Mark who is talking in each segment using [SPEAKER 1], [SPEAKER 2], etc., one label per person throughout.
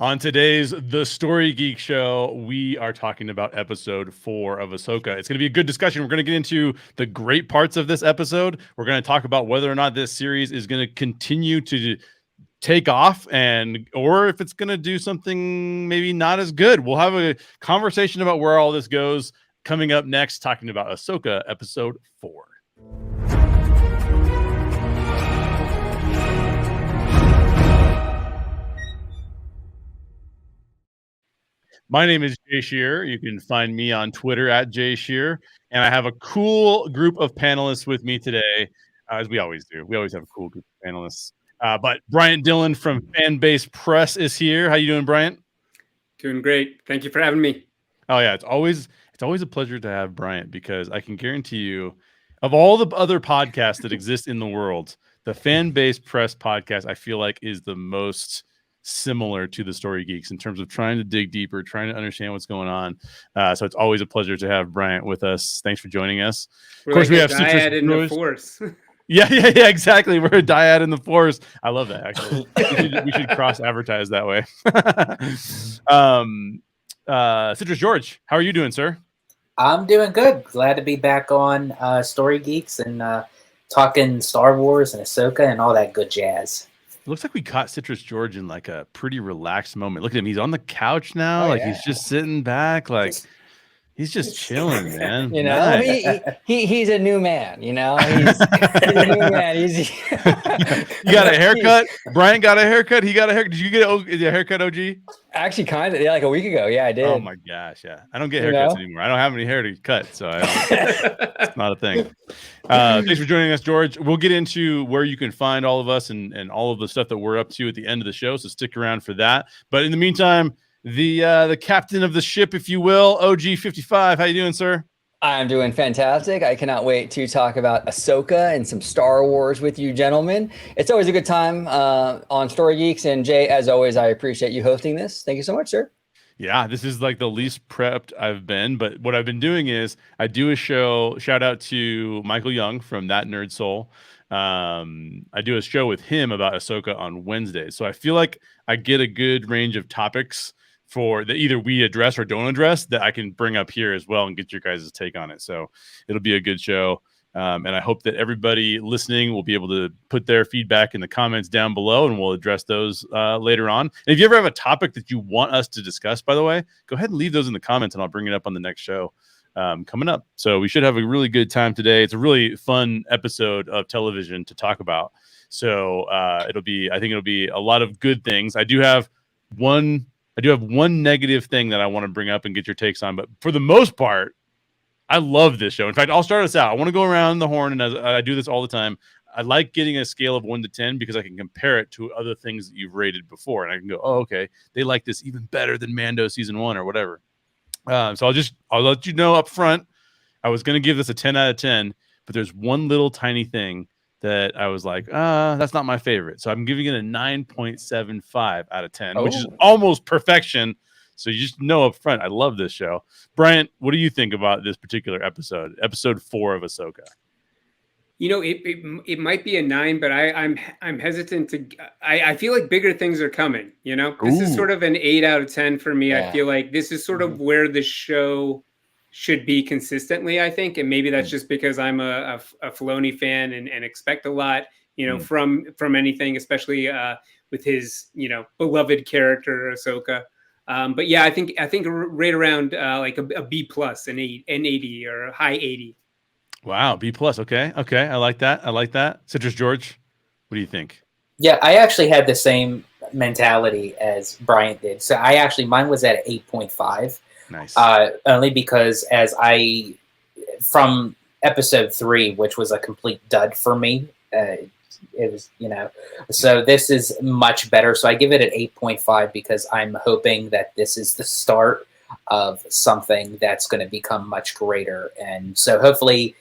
[SPEAKER 1] On today's The Story Geek Show, we are talking about episode 4 of Ahsoka. It's going to be a good discussion. We're going to get into the great parts of this episode. We're going to talk about whether or not this series is going to continue to take off or if it's going to do something maybe not as good. We'll have a conversation about where all this goes coming up next, talking about Ahsoka episode 4. My name is Jay Shear. You can find me on Twitter at Jay Shear. And I have a cool group of panelists with me today, as we always do. We always have a cool group of panelists. But Bryant Dillon from Fanbase Press is here. How you doing, Bryant?
[SPEAKER 2] Doing great. Thank you for having me.
[SPEAKER 1] Oh, yeah. It's always a pleasure to have Bryant, because I can guarantee you, of all the other podcasts that exist in the world, the Fanbase Press podcast, I feel like, is the most similar to the Story Geeks in terms of trying to dig deeper, trying to understand what's going on. So it's always a pleasure to have Bryant with us. Thanks for joining us.
[SPEAKER 2] Of course, we have Citrus in the Force.
[SPEAKER 1] Yeah, exactly. We're a dyad in the Force. I love that, actually. we should cross-advertise that way. Citrus George, how are you doing, sir?
[SPEAKER 3] I'm doing good. Glad to be back on Story Geeks and talking Star Wars and Ahsoka and all that good jazz.
[SPEAKER 1] It looks like we caught Citrus George in like a pretty relaxed moment. Look at him. He's on the couch now. He's just sitting back. He's just chilling, man.
[SPEAKER 4] You know, nice. he's a new man, you know. He's a new man. You
[SPEAKER 1] got a haircut? Brian got a haircut? He got a haircut. Did you get a haircut, OG?
[SPEAKER 4] Actually, kind of. Yeah, like a week ago. Yeah, I did.
[SPEAKER 1] Oh, my gosh. Yeah. I don't get haircuts anymore. I don't have any hair to cut, so it's not a thing. Thanks for joining us, George. We'll get into where you can find all of us and all of the stuff that we're up to at the end of the show, so stick around for that. But in the meantime, the captain of the ship, if you will, OG55. How you doing, sir?
[SPEAKER 4] I'm doing fantastic. I cannot wait to talk about Ahsoka and some Star Wars with you gentlemen. It's always a good time on Story Geeks. And Jay, as always, I appreciate you hosting this. Thank you so much, sir.
[SPEAKER 1] Yeah, this is like the least prepped I've been. But what I've been doing is I do a show. Shout out to Michael Young from That Nerd Soul. I do a show with him about Ahsoka on Wednesdays. So I feel like I get a good range of topics for that either we address or don't address that I can bring up here as well and get your guys' take on it. So it'll be a good show. And I hope that everybody listening will be able to put their feedback in the comments down below, and we'll address those later on. And if you ever have a topic that you want us to discuss, by the way, go ahead and leave those in the comments and I'll bring it up on the next show coming up. So we should have a really good time today. It's a really fun episode of television to talk about. So I think it'll be a lot of good things. I do have one negative thing that I want to bring up and get your takes on, but for the most part, I love this show. In fact, I'll start us out. I want to go around the horn, and as I do this all the time, I like getting a scale of 1 to 10 because I can compare it to other things that you've rated before, and I can go, oh, okay, they like this even better than Mando season 1 or whatever. So I'll let you know up front. I was going to give this a 10 out of 10, but there's one little tiny thing that I was like, that's not my favorite. So I'm giving it a 9.75 out of 10, which is almost perfection. So you just know up front, I love this show. Bryant, what do you think about this particular episode 4 of Ahsoka?
[SPEAKER 2] You know, it might be a 9, but I'm hesitant to. I feel like bigger things are coming. You know, this is sort of an 8 out of 10 for me. Yeah. I feel like this is sort of where the show should be consistently, I think, and maybe that's just because I'm a Filoni fan and expect a lot, you know, from anything, especially with his, you know, beloved character Ahsoka. But yeah, I think right around like a B plus, an 80 or a high 80.
[SPEAKER 1] Wow, B plus. Okay, I like that. Citrus George, what do you think?
[SPEAKER 3] Yeah, I actually had the same mentality as Bryant did. So mine was at 8.5.
[SPEAKER 1] Nice.
[SPEAKER 3] Only because from episode 3, which was a complete dud for me, it was, you know, so this is much better. So I give it an 8.5 because I'm hoping that this is the start of something that's going to become much greater. And so hopefully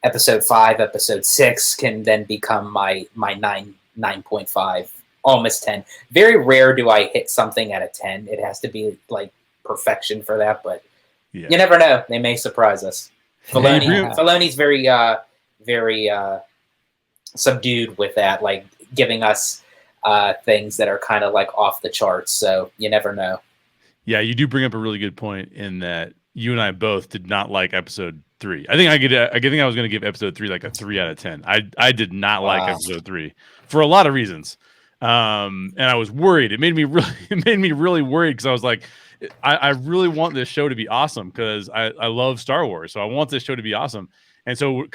[SPEAKER 3] episode 5, episode 6 can then become my 9.5, almost 10. Very rare do I hit something at a 10. It has to be like perfection for that, but you never know. They may surprise us. Filoni's very subdued with that, like giving us things that are kind of like off the charts. So you never know.
[SPEAKER 1] Yeah, you do bring up a really good point in that you and I both did not like episode 3. I think I was going to give episode 3 like a 3 out of 10. I did not like episode 3 for a lot of reasons. And I was worried. It made me really worried because I was like, I really want this show to be awesome because I love Star Wars. So I want this show to be awesome. And so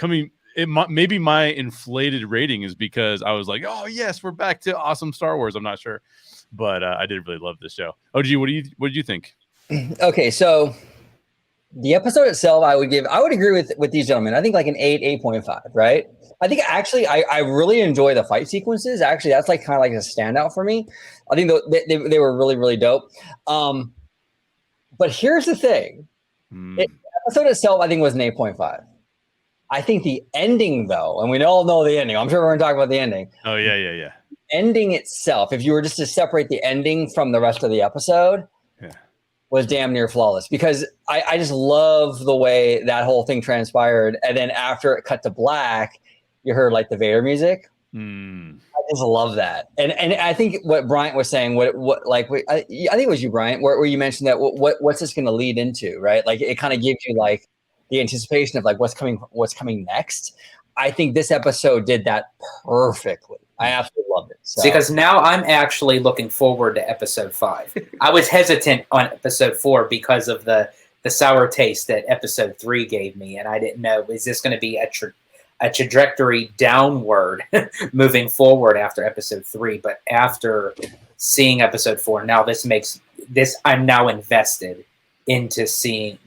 [SPEAKER 1] maybe my inflated rating is because I was like, oh yes, we're back to awesome Star Wars. I'm not sure. But I did really love this show. OG, what did you think?
[SPEAKER 4] Okay, so the episode itself, I would agree with these gentlemen. I think like an 8.5, right? I think actually I really enjoy the fight sequences. Actually, that's like kind of like a standout for me. I think they were really, really dope. But here's the thing. The episode itself, I think, was an 8.5. I think the ending, though, and we all know the ending. I'm sure we're going to talk about the ending.
[SPEAKER 1] Oh, yeah.
[SPEAKER 4] Ending itself, if you were just to separate the ending from the rest of the episode, was damn near flawless because I just love the way that whole thing transpired. And then after it cut to black, you heard like the Vader music. I just love that. And I think what Bryant was saying, I think it was you, Bryant, where you mentioned that what's this going to lead into, right? Like it kind of gives you like the anticipation of like what's coming next. I think this episode did that perfectly. I absolutely loved it. So.
[SPEAKER 3] Because now I'm actually looking forward to episode 5. I was hesitant on episode 4 because of the sour taste that episode 3 gave me, and I didn't know, is this going to be a trajectory downward moving forward after episode 3? But after seeing episode 4, now this makes this, I'm now invested into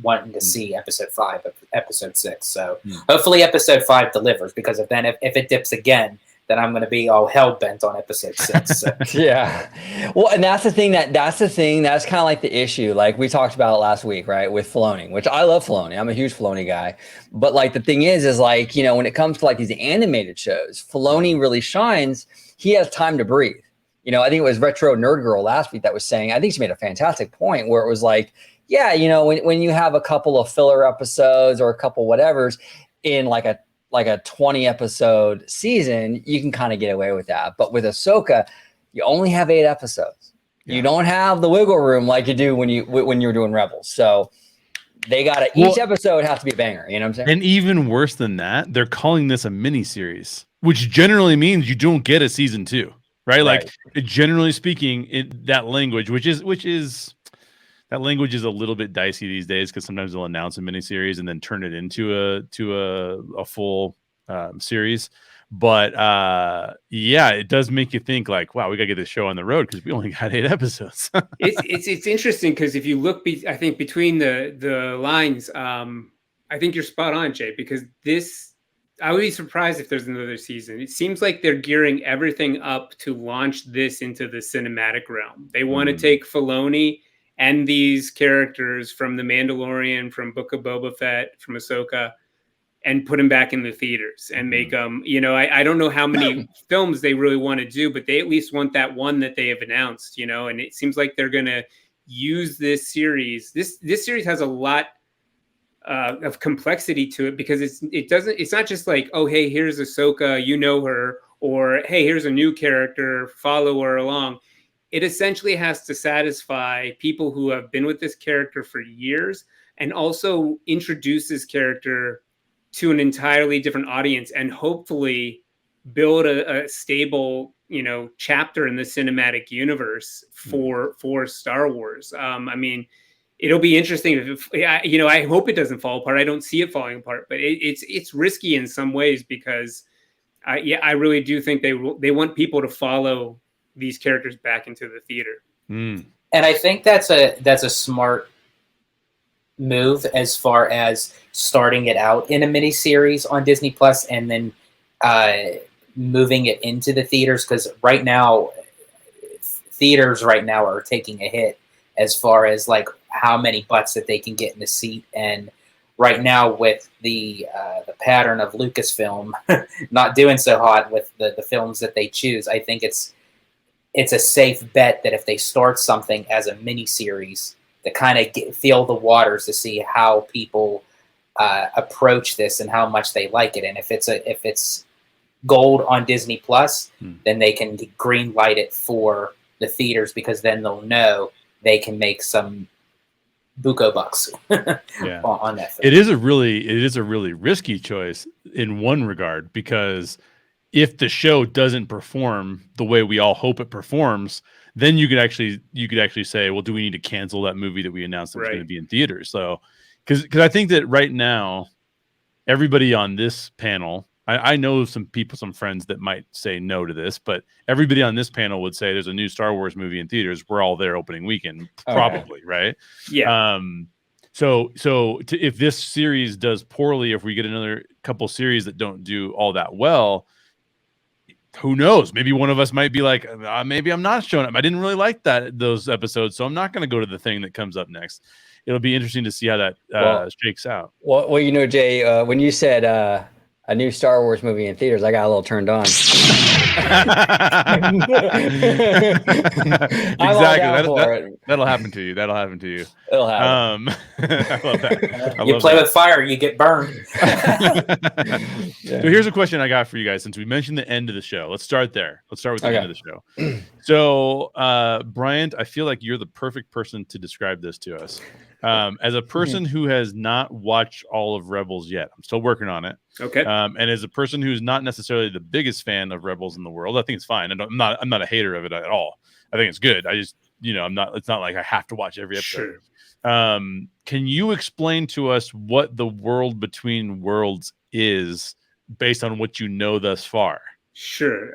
[SPEAKER 3] wanting to see episode 5, episode 6. So hopefully episode 5 delivers, because if it dips again, then I'm going to be all hell bent on episode 6. So.
[SPEAKER 4] Yeah. Well, and that's kind of like the issue. Like we talked about last week, right? With Filoni, which I love Filoni. I'm a huge Filoni guy. But like the thing is like, you know, when it comes to like these animated shows, Filoni really shines. He has time to breathe. You know, I think it was Retro Nerd Girl last week that was saying, I think she made a fantastic point where it was like, yeah, you know, when you have a couple of filler episodes or a couple whatevers in like a 20 episode season, you can kind of get away with that. But with Ahsoka, you only have 8 episodes. Yeah. You don't have the wiggle room like you do when you're doing Rebels. So they each episode has to be a banger. You know what I'm saying?
[SPEAKER 1] And even worse than that, they're calling this a mini series, which generally means you don't get a season 2, right? Like generally speaking, that language, which is that language is a little bit dicey these days because sometimes they'll announce a miniseries and then turn it into a full series. But yeah, it does make you think like, wow, we got to get this show on the road because we only got 8 episodes.
[SPEAKER 2] It's interesting because if you look, I think between the lines, I think you're spot on, Jay, because I would be surprised if there's another season. It seems like they're gearing everything up to launch this into the cinematic realm. They want to take Filoni and these characters from The Mandalorian, from Book of Boba Fett, from Ahsoka, and put them back in the theaters and make them, you know, I don't know how many films they really want to do, but they at least want that one that they have announced, you know, and it seems like they're going to use this series. This series has a lot of complexity to it because it's not just like, oh, hey, here's Ahsoka, you know her, or hey, here's a new character, follow her along. It essentially has to satisfy people who have been with this character for years and also introduce this character to an entirely different audience and hopefully build a stable, you know, chapter in the cinematic universe for Star Wars. I mean, it'll be interesting if, you know, I hope it doesn't fall apart. I don't see it falling apart, but it's risky in some ways because I really do think they want people to follow these characters back into the theater.
[SPEAKER 3] And I think that's a smart move as far as starting it out in a mini series on Disney Plus and then moving it into the theaters, because right now theaters are taking a hit as far as like how many butts that they can get in the seat. And right now with the pattern of Lucasfilm not doing so hot with the films that they choose, I think it's a safe bet that if they start something as a mini series to kind of feel the waters to see how people approach this and how much they like it, and if it's gold on Disney Plus, then they can green light it for the theaters, because then they'll know they can make some buco bucks on that film.
[SPEAKER 1] It is a really risky choice in one regard, because if the show doesn't perform the way we all hope it performs, then you could actually say, well, do we need to cancel that movie that we announced that was going to be in theaters? So, because I think that right now, everybody on this panel, I know some friends that might say no to this, but everybody on this panel would say there's a new Star Wars movie in theaters. We're all there opening weekend, probably, right?
[SPEAKER 2] Yeah.
[SPEAKER 1] If this series does poorly, if we get another couple series that don't do all that well, who knows? Maybe one of us might be like, maybe I'm not showing up. I didn't really like those episodes, so I'm not going to go to the thing that comes up next. It'll be interesting to see how that shakes out.
[SPEAKER 4] Well, Jay, when you said a new Star Wars movie in theaters, I got a little turned on.
[SPEAKER 1] Exactly. That'll happen to you. It'll happen. I love that.
[SPEAKER 3] You play with fire, you get burned.
[SPEAKER 1] So here's a question I got for you guys. Since we mentioned the end of the show, let's start there. Let's start with the end of the show. So, Bryant, I feel like you're the perfect person to describe this to us. As a person who has not watched all of Rebels yet, I'm still working on it.
[SPEAKER 2] Okay.
[SPEAKER 1] And as a person who's not necessarily the biggest fan of Rebels in the world, I think it's fine. I'm not a hater of it at all. I think it's good. I just, it's not like I have to watch every episode. Sure. Can you explain to us what the world between worlds is based on what you know thus far?
[SPEAKER 2] Sure.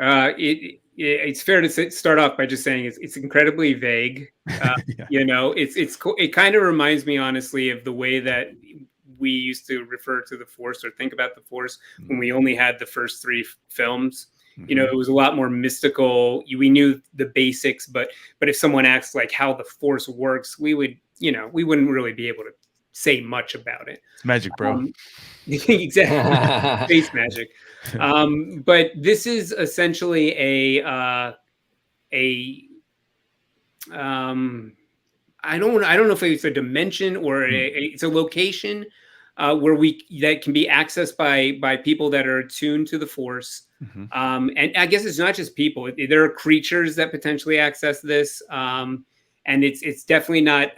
[SPEAKER 2] It's fair to start off by just saying it's incredibly vague. It kind of reminds me, honestly, of the way that we used to refer to the Force or think about the Force when we only had the first 3 films. It was a lot more mystical. We knew the basics, but if someone asked like how the Force works, we wouldn't really be able to say much about it.
[SPEAKER 1] It's magic, bro.
[SPEAKER 2] Exactly. Space magic. But this is essentially I don't know if it's a dimension or it's a location where that can be accessed by people that are attuned to the Force. And I guess it's not just people. There are creatures that potentially access this. And it's definitely not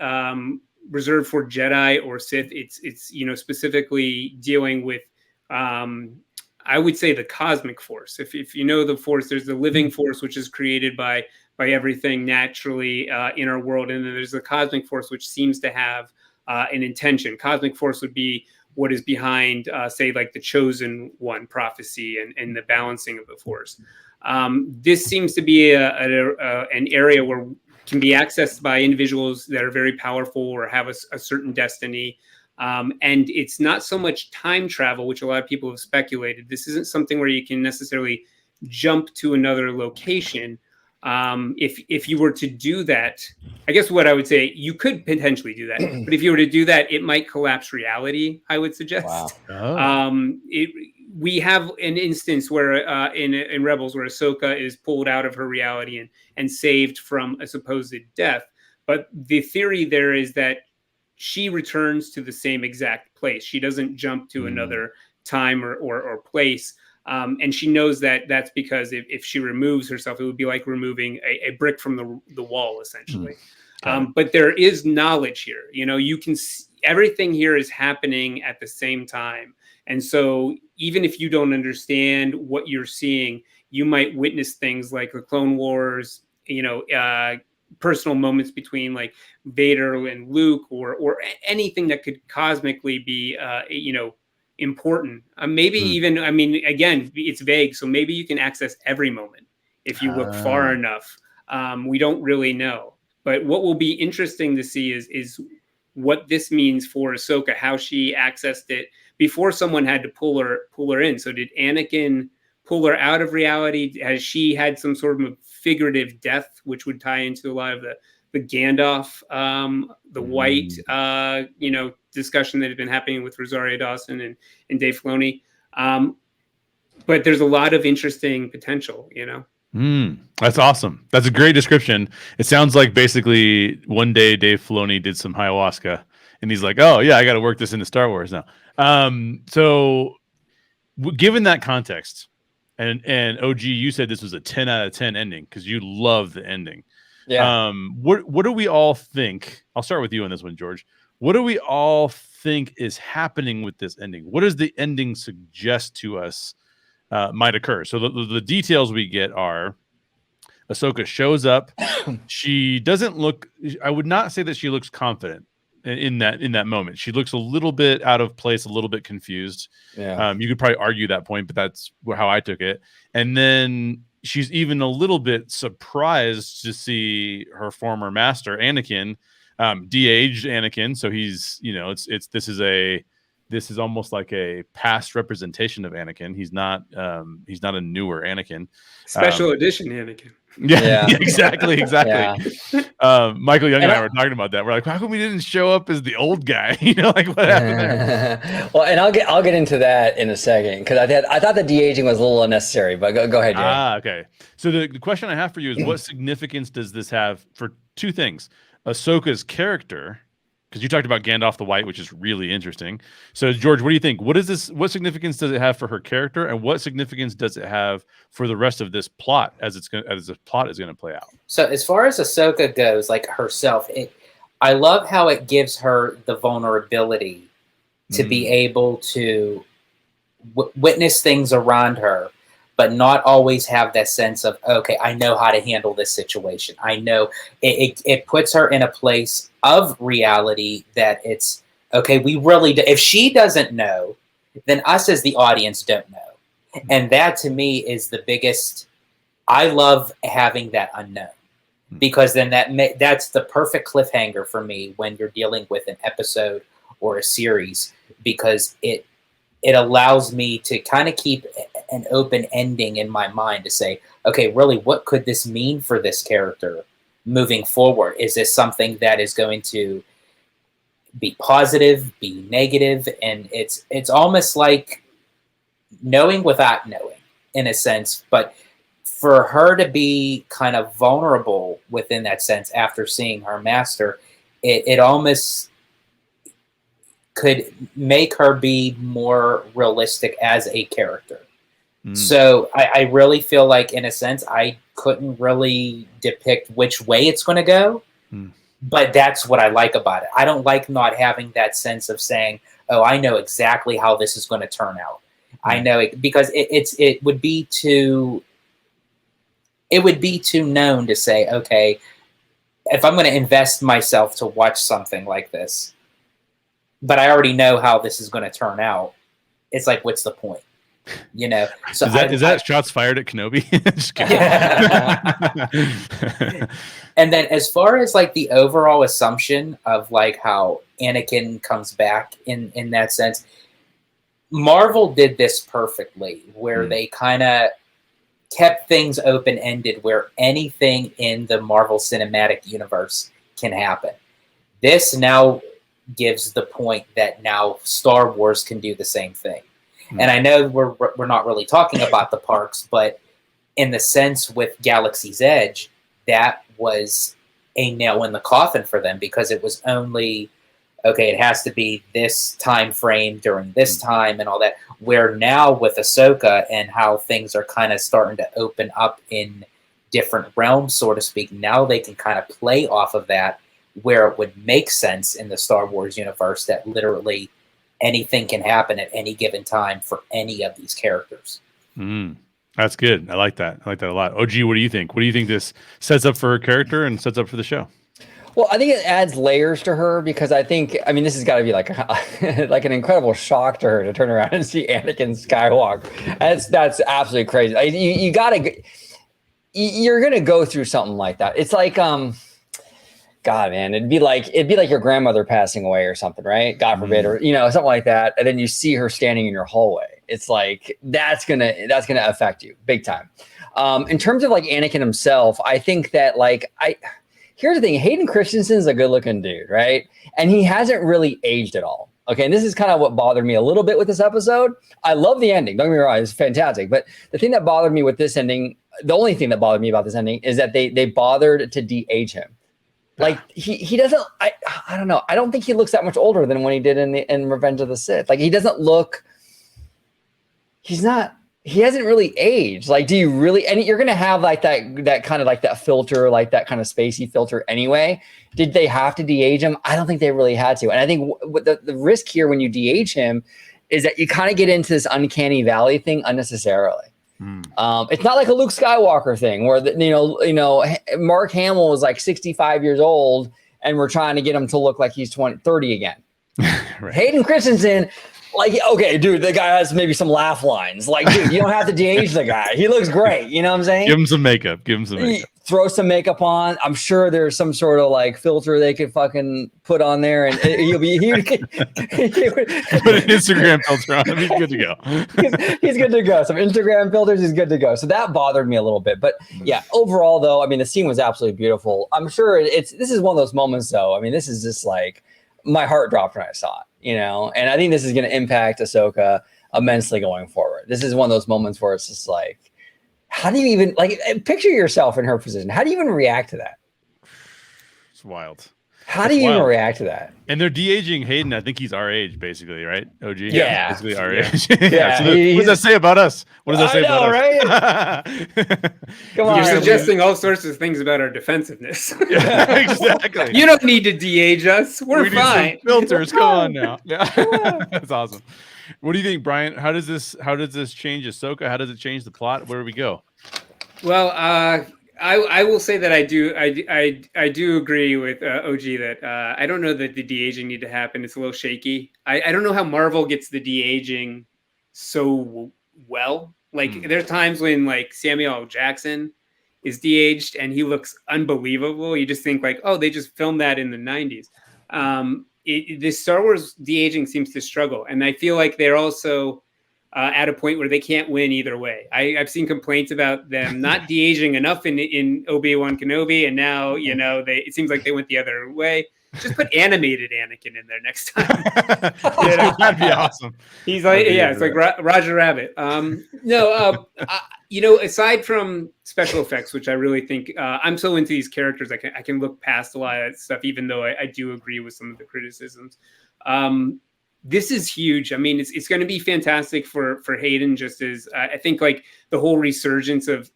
[SPEAKER 2] reserved for Jedi or Sith. It's specifically dealing with I would say the cosmic force. If you know the Force, there's the living force, which is created by everything naturally in our world, and then there's the cosmic force, which seems to have an intention. Cosmic force would be what is behind, say, like the Chosen One prophecy and the balancing of the Force. This seems to be an area where can be accessed by individuals that are very powerful or have a certain destiny. And it's not so much time travel, which a lot of people have speculated. This isn't something where you can necessarily jump to another location. If you were to do that, I guess what I would say, you could potentially do that. But if you were to do that, it might collapse reality, I would suggest.
[SPEAKER 4] Wow.
[SPEAKER 2] We have an instance where in Rebels where Ahsoka is pulled out of her reality and saved from a supposed death. But the theory there is that she returns to the same exact place. She doesn't jump to another time or place. And she knows that that's because if she removes herself, it would be like removing a brick from the wall, essentially. But there is knowledge here. You can see everything here is happening at the same time. And so even if you don't understand what you're seeing, you might witness things like the Clone Wars, personal moments between like Vader and Luke or anything that could cosmically be, important. Maybe even, again, it's vague. So maybe you can access every moment if you look far enough. We don't really know. But what will be interesting to see is what this means for Ahsoka, how she accessed it before someone had to pull her in. So did Anakin pull her out of reality? Has she had some sort of figurative death, which would tie into a lot of the Gandalf, the White, discussion that had been happening with Rosario Dawson and Dave Filoni. But there's a lot of interesting potential,
[SPEAKER 1] That's awesome. That's a great description. It sounds like basically one day Dave Filoni did some ayahuasca and he's like, oh yeah, I got to work this into Star Wars now. So given that context, And OG, you said this was a 10 out of 10 ending because you love the ending.
[SPEAKER 4] Yeah.
[SPEAKER 1] What do we all think? I'll start with you on this one, George. What do we all think is happening with this ending? What does the ending suggest to us might occur? So the details we get are Ahsoka shows up. She doesn't look, I would not say that she looks confident in that moment. She looks a little bit out of place, a little bit confused.
[SPEAKER 4] Yeah.
[SPEAKER 1] You could probably argue that point, but that's how I took it. And then she's even a little bit surprised to see her former master, Anakin, de-aged Anakin. So he's, this is almost like a past representation of Anakin. He's not a newer Anakin.
[SPEAKER 2] Special edition Anakin.
[SPEAKER 1] Yeah. Exactly.
[SPEAKER 4] Yeah.
[SPEAKER 1] Michael Young and I were talking about that. We're like, how come we didn't show up as the old guy? Like what happened there?
[SPEAKER 4] Well, and I'll get into that in a second because I thought the de-aging was a little unnecessary, but go ahead, Jay.
[SPEAKER 1] Okay. So the question I have for you is, what significance does this have for two things? Ahsoka's character, because you talked about Gandalf the White, which is really interesting. So, George, what do you think? What significance does it have for her character, and what significance does it have for the rest of this plot as the plot is going to play out?
[SPEAKER 3] So, as far as Ahsoka goes, like herself, I love how it gives her the vulnerability to be able to witness things around her, but not always have that sense of, okay, I know how to handle this situation. I know it puts her in a place of reality that it's, okay, we really do. If she doesn't know, then us as the audience don't know. And that to me is the biggest, I love having that unknown. Because then that's the perfect cliffhanger for me when you're dealing with an episode or a series, because it allows me to kind of keep an open ending in my mind to say, okay, really, what could this mean for this character moving forward? Is this something that is going to be positive, be negative? And it's almost like knowing without knowing, in a sense. But for her to be kind of vulnerable within that sense after seeing her master, it almost could make her be more realistic as a character. So I really feel like, in a sense, I couldn't really depict which way it's going to go, but that's what I like about it. I don't like not having that sense of saying, oh, I know exactly how this is going to turn out. I know it, because it would be too known to say, okay, if I'm going to invest myself to watch something like this, but I already know how this is going to turn out, it's like, what's the point? So
[SPEAKER 1] is that shots fired at Kenobi?
[SPEAKER 3] And then as far as like the overall assumption of like how Anakin comes back in that sense, Marvel did this perfectly, where they kind of kept things open-ended, where anything in the Marvel Cinematic Universe can happen. This now gives the point that now Star Wars can do the same thing. And I know we're not really talking about the parks, but in the sense with Galaxy's Edge, that was a nail in the coffin for them, because it was only, okay, it has to be this time frame during this time and all that. Where now with Ahsoka and how things are kind of starting to open up in different realms, so to speak, now they can kind of play off of that, where it would make sense in the Star Wars universe that literally anything can happen at any given time for any of these characters.
[SPEAKER 1] That's good. I like that. I like that a lot. OG, what do you think? What do you think this sets up for her character and sets up for the show?
[SPEAKER 4] Well, I think it adds layers to her, because I mean, this has got to be like like an incredible shock to her to turn around and see Anakin Skywalker. That's absolutely crazy. You're gonna go through something like that. It's like God, man, it'd be like your grandmother passing away or something, right? God forbid, or something like that. And then you see her standing in your hallway. It's like that's gonna affect you big time. In terms of like Anakin himself, I think that here's the thing: Hayden Christensen's a good-looking dude, right? And he hasn't really aged at all. Okay, and this is kind of what bothered me a little bit with this episode. I love the ending. Don't get me wrong; it's fantastic. But the thing that bothered me with this ending, the only thing that bothered me about this ending, is that they bothered to de-age him. Like he doesn't. I don't know. I don't think he looks that much older than when he did in Revenge of the Sith. Like he doesn't look. He's not he hasn't really aged. Like, do you really? And you're gonna have like that kind of like that filter, like that kind of spacey filter anyway. Did they have to de-age him? I don't think they really had to. And I think the risk here when you de-age him is that you kind of get into this uncanny valley thing unnecessarily. It's not like a Luke Skywalker thing where Mark Hamill is like 65 years old and we're trying to get him to look like he's 30 again. Right. Hayden Christensen, like, okay, dude, the guy has maybe some laugh lines. Like, dude, you don't have to de-age the guy. He looks great. You know what I'm saying?
[SPEAKER 1] Give him some makeup.
[SPEAKER 4] Throw some makeup on. I'm sure there's some sort of like filter they could fucking put on there, and he'll be he put an
[SPEAKER 1] Instagram filter on him. He's good to go.
[SPEAKER 4] He's good to go. Some Instagram filters. He's good to go. So that bothered me a little bit, but yeah, overall though, I mean, the scene was absolutely beautiful. I'm sure this is one of those moments though. I mean, this is just like my heart dropped when I saw it, and I think this is going to impact Ahsoka immensely going forward. This is one of those moments where it's just like, how do you even like picture yourself in her position? How do you even react to that?
[SPEAKER 1] It's wild.
[SPEAKER 4] How do you even react to that?
[SPEAKER 1] And they're de-aging Hayden. I think he's our age, basically, right? OG.
[SPEAKER 4] Yeah,
[SPEAKER 1] basically our age.
[SPEAKER 4] Yeah.
[SPEAKER 1] So what does that say about us? What does that say about
[SPEAKER 4] us? Right?
[SPEAKER 2] Come on, you're suggesting all sorts of things about our defensive-ness.
[SPEAKER 1] Yeah, exactly.
[SPEAKER 2] You don't need to de-age us. We're fine.
[SPEAKER 1] Filters. Come on now. Yeah, that's awesome. What do you think, Bryant? How does this change Ahsoka? How does it change the plot? Where do we go?
[SPEAKER 2] Well, I will say that I do agree with OG that I don't know that the de-aging need to happen. It's a little shaky. I don't know how Marvel gets the de-aging so well. Like there's times when like Samuel L. Jackson is de-aged and he looks unbelievable. You just think like, oh, they just filmed that in the 90s. The Star Wars de-aging seems to struggle, and I feel like they're also at a point where they can't win either way. I've seen complaints about them not de-aging enough in Obi-Wan Kenobi, and now it seems like they went the other way. Just put animated Anakin in there next time.
[SPEAKER 1] That'd be awesome.
[SPEAKER 2] He's like, it's like Roger Rabbit. Aside from special effects, which I really think I'm so into these characters, I can look past a lot of that stuff, even though I do agree with some of the criticisms. This is huge. I mean, it's going to be fantastic for Hayden, just as I think like the whole resurgence of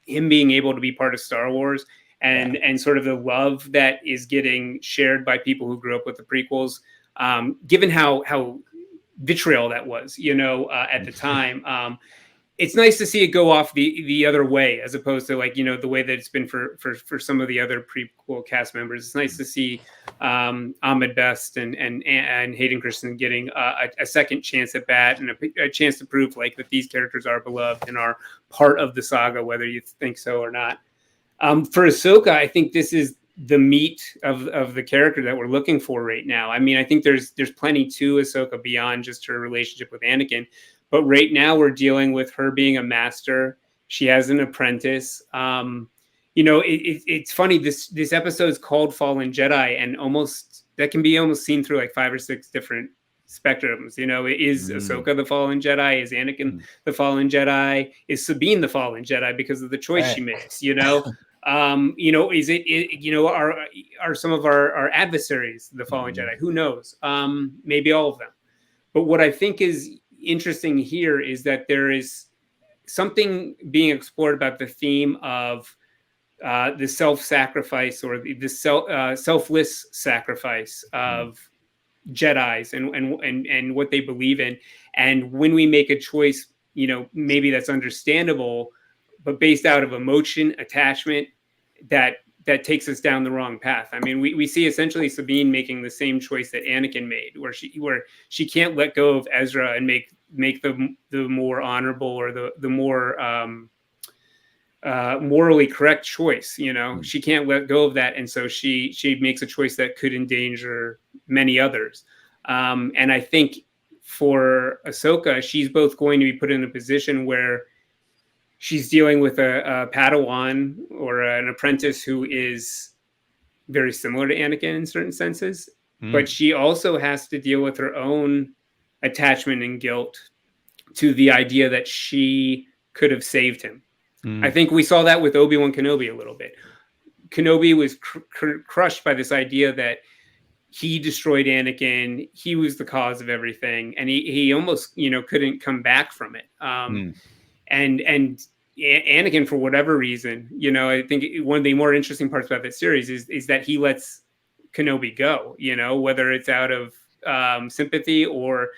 [SPEAKER 2] him being able to be part of Star Wars and sort of the love that is getting shared by people who grew up with the prequels, given how vitriol that was, at the time. It's nice to see it go off the other way, as opposed to like, the way that it's been for some of the other prequel cast members. It's nice to see Ahmed Best and Hayden Christensen getting a second chance at bat and a chance to prove like that these characters are beloved and are part of the saga, whether you think so or not. For Ahsoka, I think this is the meat of the character that we're looking for right now. I mean, I think there's plenty to Ahsoka beyond just her relationship with Anakin. But right now we're dealing with her being a master. She has an apprentice. It's funny. This episode is called Fallen Jedi, and that can be almost seen through like 5 or 6 different spectrums. Is Ahsoka the Fallen Jedi? Is Anakin the Fallen Jedi? Is Sabine the Fallen Jedi because of the choice she makes? Is it are some of our adversaries the Fallen Jedi? Who knows? Maybe all of them. But what I think is interesting here is that there is something being explored about the theme of the self-sacrifice or the selfless sacrifice of Jedis and what they believe in. And when we make a choice, maybe that's understandable, but based out of emotion, attachment, that takes us down the wrong path. I mean, we see essentially Sabine making the same choice that Anakin made, where she can't let go of Ezra and make the more honorable or the more morally correct choice. She can't let go of that, and so she makes a choice that could endanger many others. And I think for Ahsoka, she's both going to be put in a position where she's dealing with a Padawan or an apprentice who is very similar to Anakin in certain senses, but she also has to deal with her own attachment and guilt to the idea that she could have saved him. I think we saw that with Obi-Wan Kenobi a little bit. Kenobi was crushed by this idea that he destroyed Anakin. He was the cause of everything, and he almost couldn't come back from it. And Anakin, for whatever reason, I think one of the more interesting parts about this series is that he lets Kenobi go. Whether it's out of sympathy or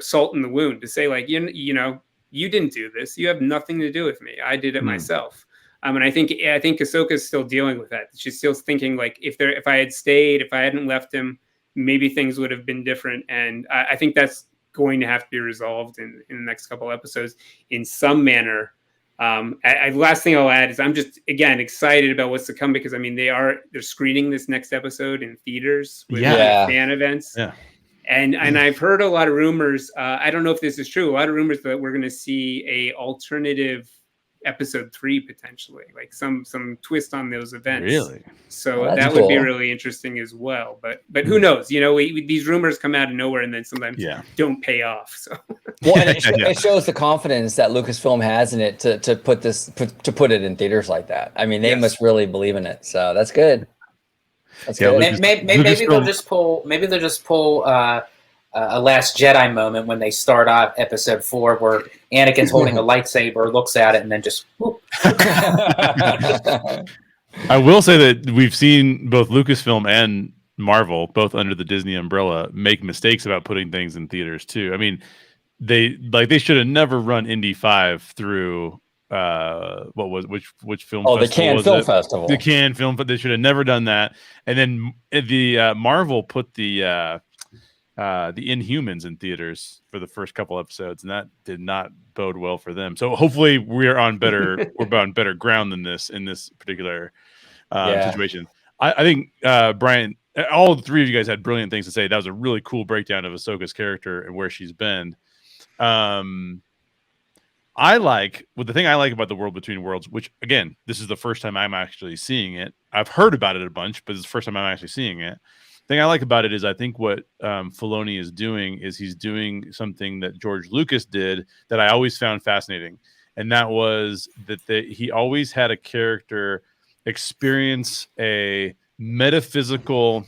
[SPEAKER 2] salt in the wound, to say like you didn't do this. You have nothing to do with me. I did it myself. And I think Ahsoka's still dealing with that. She's still thinking like if I had stayed, if I hadn't left him, maybe things would have been different. And I think that's going to have to be resolved in the next couple episodes in some manner. Last thing I'll add is I'm just again excited about what's to come, because I mean they're screening this next episode in theaters with fan events.
[SPEAKER 1] Yeah.
[SPEAKER 2] And I've heard a lot of rumors. I don't know if this is true. A lot of rumors that we're going to see a alternative episode 3 potentially, like some twist on those events.
[SPEAKER 1] Really?
[SPEAKER 2] So that would be really interesting as well. But who knows? These rumors come out of nowhere and then sometimes don't pay off. So
[SPEAKER 4] and it shows the confidence that Lucasfilm has in it to put it in theaters like that. I mean, they must really believe in it. So that's good. That's good.
[SPEAKER 3] Maybe they'll just pull a Last Jedi moment when they start off episode 4, where Anakin's holding a lightsaber, looks at it, and then just whoop.
[SPEAKER 1] I will say that we've seen both Lucasfilm and Marvel, both under the Disney umbrella, make mistakes about putting things in theaters too. I mean, they should have never run Indy 5 through which film?
[SPEAKER 4] Oh, the Cannes Film Festival.
[SPEAKER 1] The Cannes Film, but they should have never done that. And then the Marvel put the Inhumans in theaters for the first couple episodes, and that did not bode well for them. So hopefully we're on better ground than this in this particular situation. I think Bryant, all the three of you guys had brilliant things to say. That was a really cool breakdown of Ahsoka's character and where she's been. The thing I like about The World Between Worlds, which again, this is the first time I'm actually seeing it. I've heard about it a bunch, but it's the first time I'm actually seeing it. The thing I like about it is I think what Filoni is doing is he's doing something that George Lucas did that I always found fascinating. And that was that he always had a character experience a metaphysical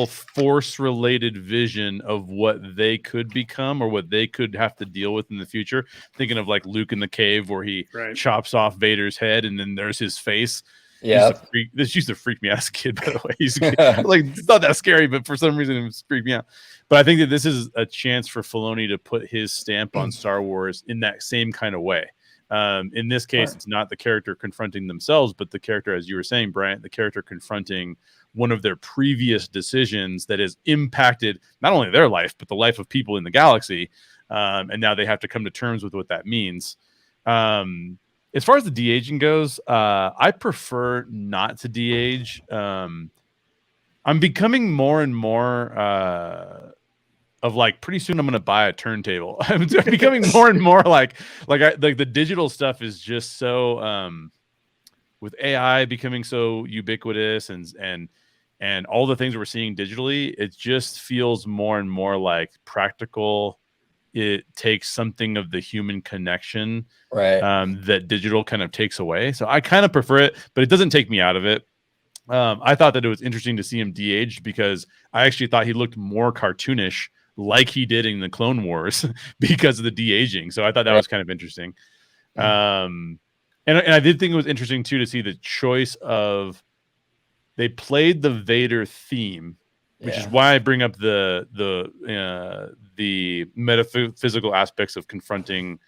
[SPEAKER 1] force-related vision of what they could become or what they could have to deal with in the future. Thinking of like Luke in the cave where he chops off Vader's head and then there's his face.
[SPEAKER 4] Yeah,
[SPEAKER 1] this used to freak me out as a kid, by the way. Like, it's not that scary, but for some reason it freaked me out. But I think that this is a chance for Filoni to put his stamp on Star Wars in that same kind of way. In this case, it's not the character confronting themselves, but the character, as you were saying, Bryant, the character confronting one of their previous decisions that has impacted not only their life, but the life of people in the galaxy. And now they have to come to terms with what that means. As far as the de-aging goes, I prefer not to de-age. I'm becoming more and more of like pretty soon I'm going to buy a turntable. I'm becoming more and more like the digital stuff is just so with AI becoming so ubiquitous and all the things we're seeing digitally, it just feels more and more like practical. It takes something of the human connection that digital kind of takes away. So I kind of prefer it, but it doesn't take me out of it. I thought that it was interesting to see him de-aged because I actually thought he looked more cartoonish like he did in the Clone Wars because of the de-aging. So I thought that was kind of interesting. And I did think it was interesting too to see the choice of they played the Vader theme, which is why I bring up the metaphysical aspects of confronting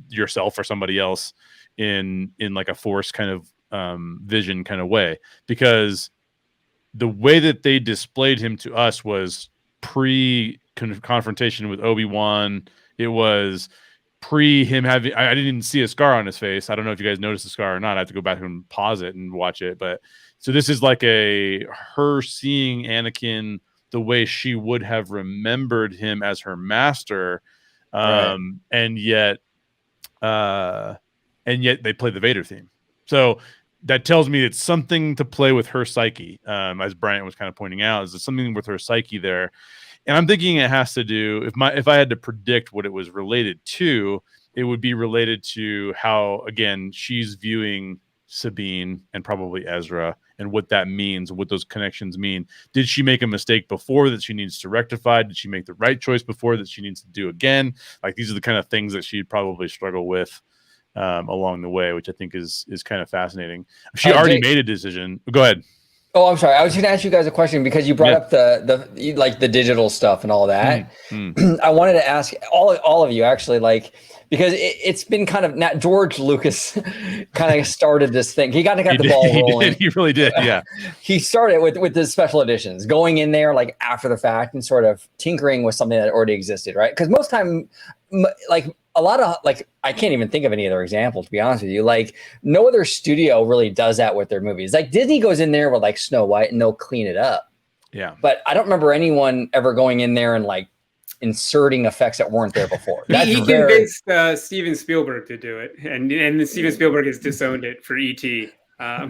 [SPEAKER 1] yourself or somebody else in like a force kind of vision kind of way, because the way that they displayed him to us was pre-confrontation with Obi-Wan. It was pre him having, I didn't even see a scar on his face. I don't know if you guys noticed the scar or not. I have to go back and pause it and watch it. But so this is like her seeing Anakin the way she would have remembered him as her master. And yet they play the Vader theme. So that tells me it's something to play with her psyche. As Bryant was kind of pointing out, is something with her psyche there. And I'm thinking it has to do, if I had to predict what it was related to, it would be related to how, again, she's viewing Sabine and probably Ezra, and what that means, what those connections mean. Did she make a mistake before that she needs to rectify? Did she make the right choice before that she needs to do again? Like, these are the kind of things that she'd probably struggle with along the way, which I think is kind of fascinating. She already made a decision. Go ahead.
[SPEAKER 4] Oh, I'm sorry. I was going to ask you guys a question because you brought up the like the digital stuff and all that. I wanted to ask all of you actually, like, because it's been kind of not George Lucas kind of started this thing. He got the ball rolling.
[SPEAKER 1] He really did. Yeah.
[SPEAKER 4] He started with the special editions, going in there like after the fact and sort of tinkering with something that already existed, right? Because most time, like a lot of like, I can't even think of any other example, to be honest with you. Like, no other studio really does that with their movies. Like, Disney goes in there with like Snow White and they'll clean it up.
[SPEAKER 1] Yeah.
[SPEAKER 4] But I don't remember anyone ever going in there and like inserting effects that weren't there before.
[SPEAKER 2] He convinced Steven Spielberg to do it, and Steven Spielberg has disowned it for E.T. I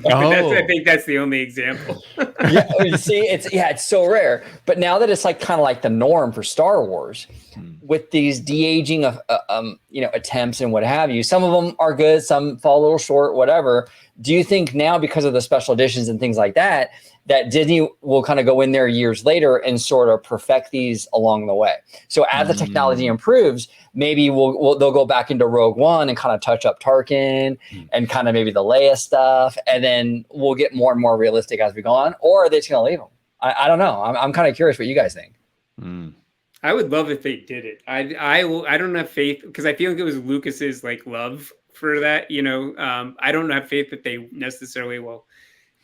[SPEAKER 2] think that's the only example.
[SPEAKER 4] Yeah, you see, it's so rare. But now that it's like kind of like the norm for Star Wars, with these de-aging of attempts and what have you, some of them are good, some fall a little short, whatever. Do you think now, because of the special editions and things like that, that Disney will kind of go in there years later and sort of perfect these along the way? So as the technology improves, maybe they'll go back into Rogue One and kind of touch up Tarkin and kind of maybe the Leia stuff, and then we'll get more and more realistic as we go on. Or are they just going to leave them? I don't know. I'm kind of curious what you guys think.
[SPEAKER 2] I would love if they did it. I don't have faith, because I feel like it was Lucas's like love for that. I don't have faith that they necessarily will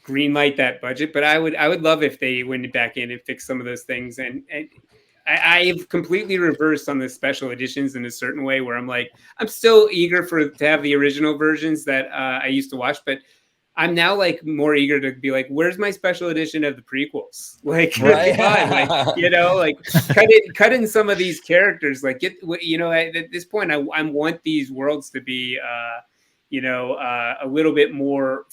[SPEAKER 2] greenlight that budget, but I would love if they went back in and fixed some of those things. And I've completely reversed on the special editions in a certain way, where I'm like, I'm still eager to have the original versions that I used to watch, but I'm now like more eager to be like, where's my special edition of the prequels? Like, right. Like, cut in some of these characters. Like, at this point, I want these worlds to be, a little bit more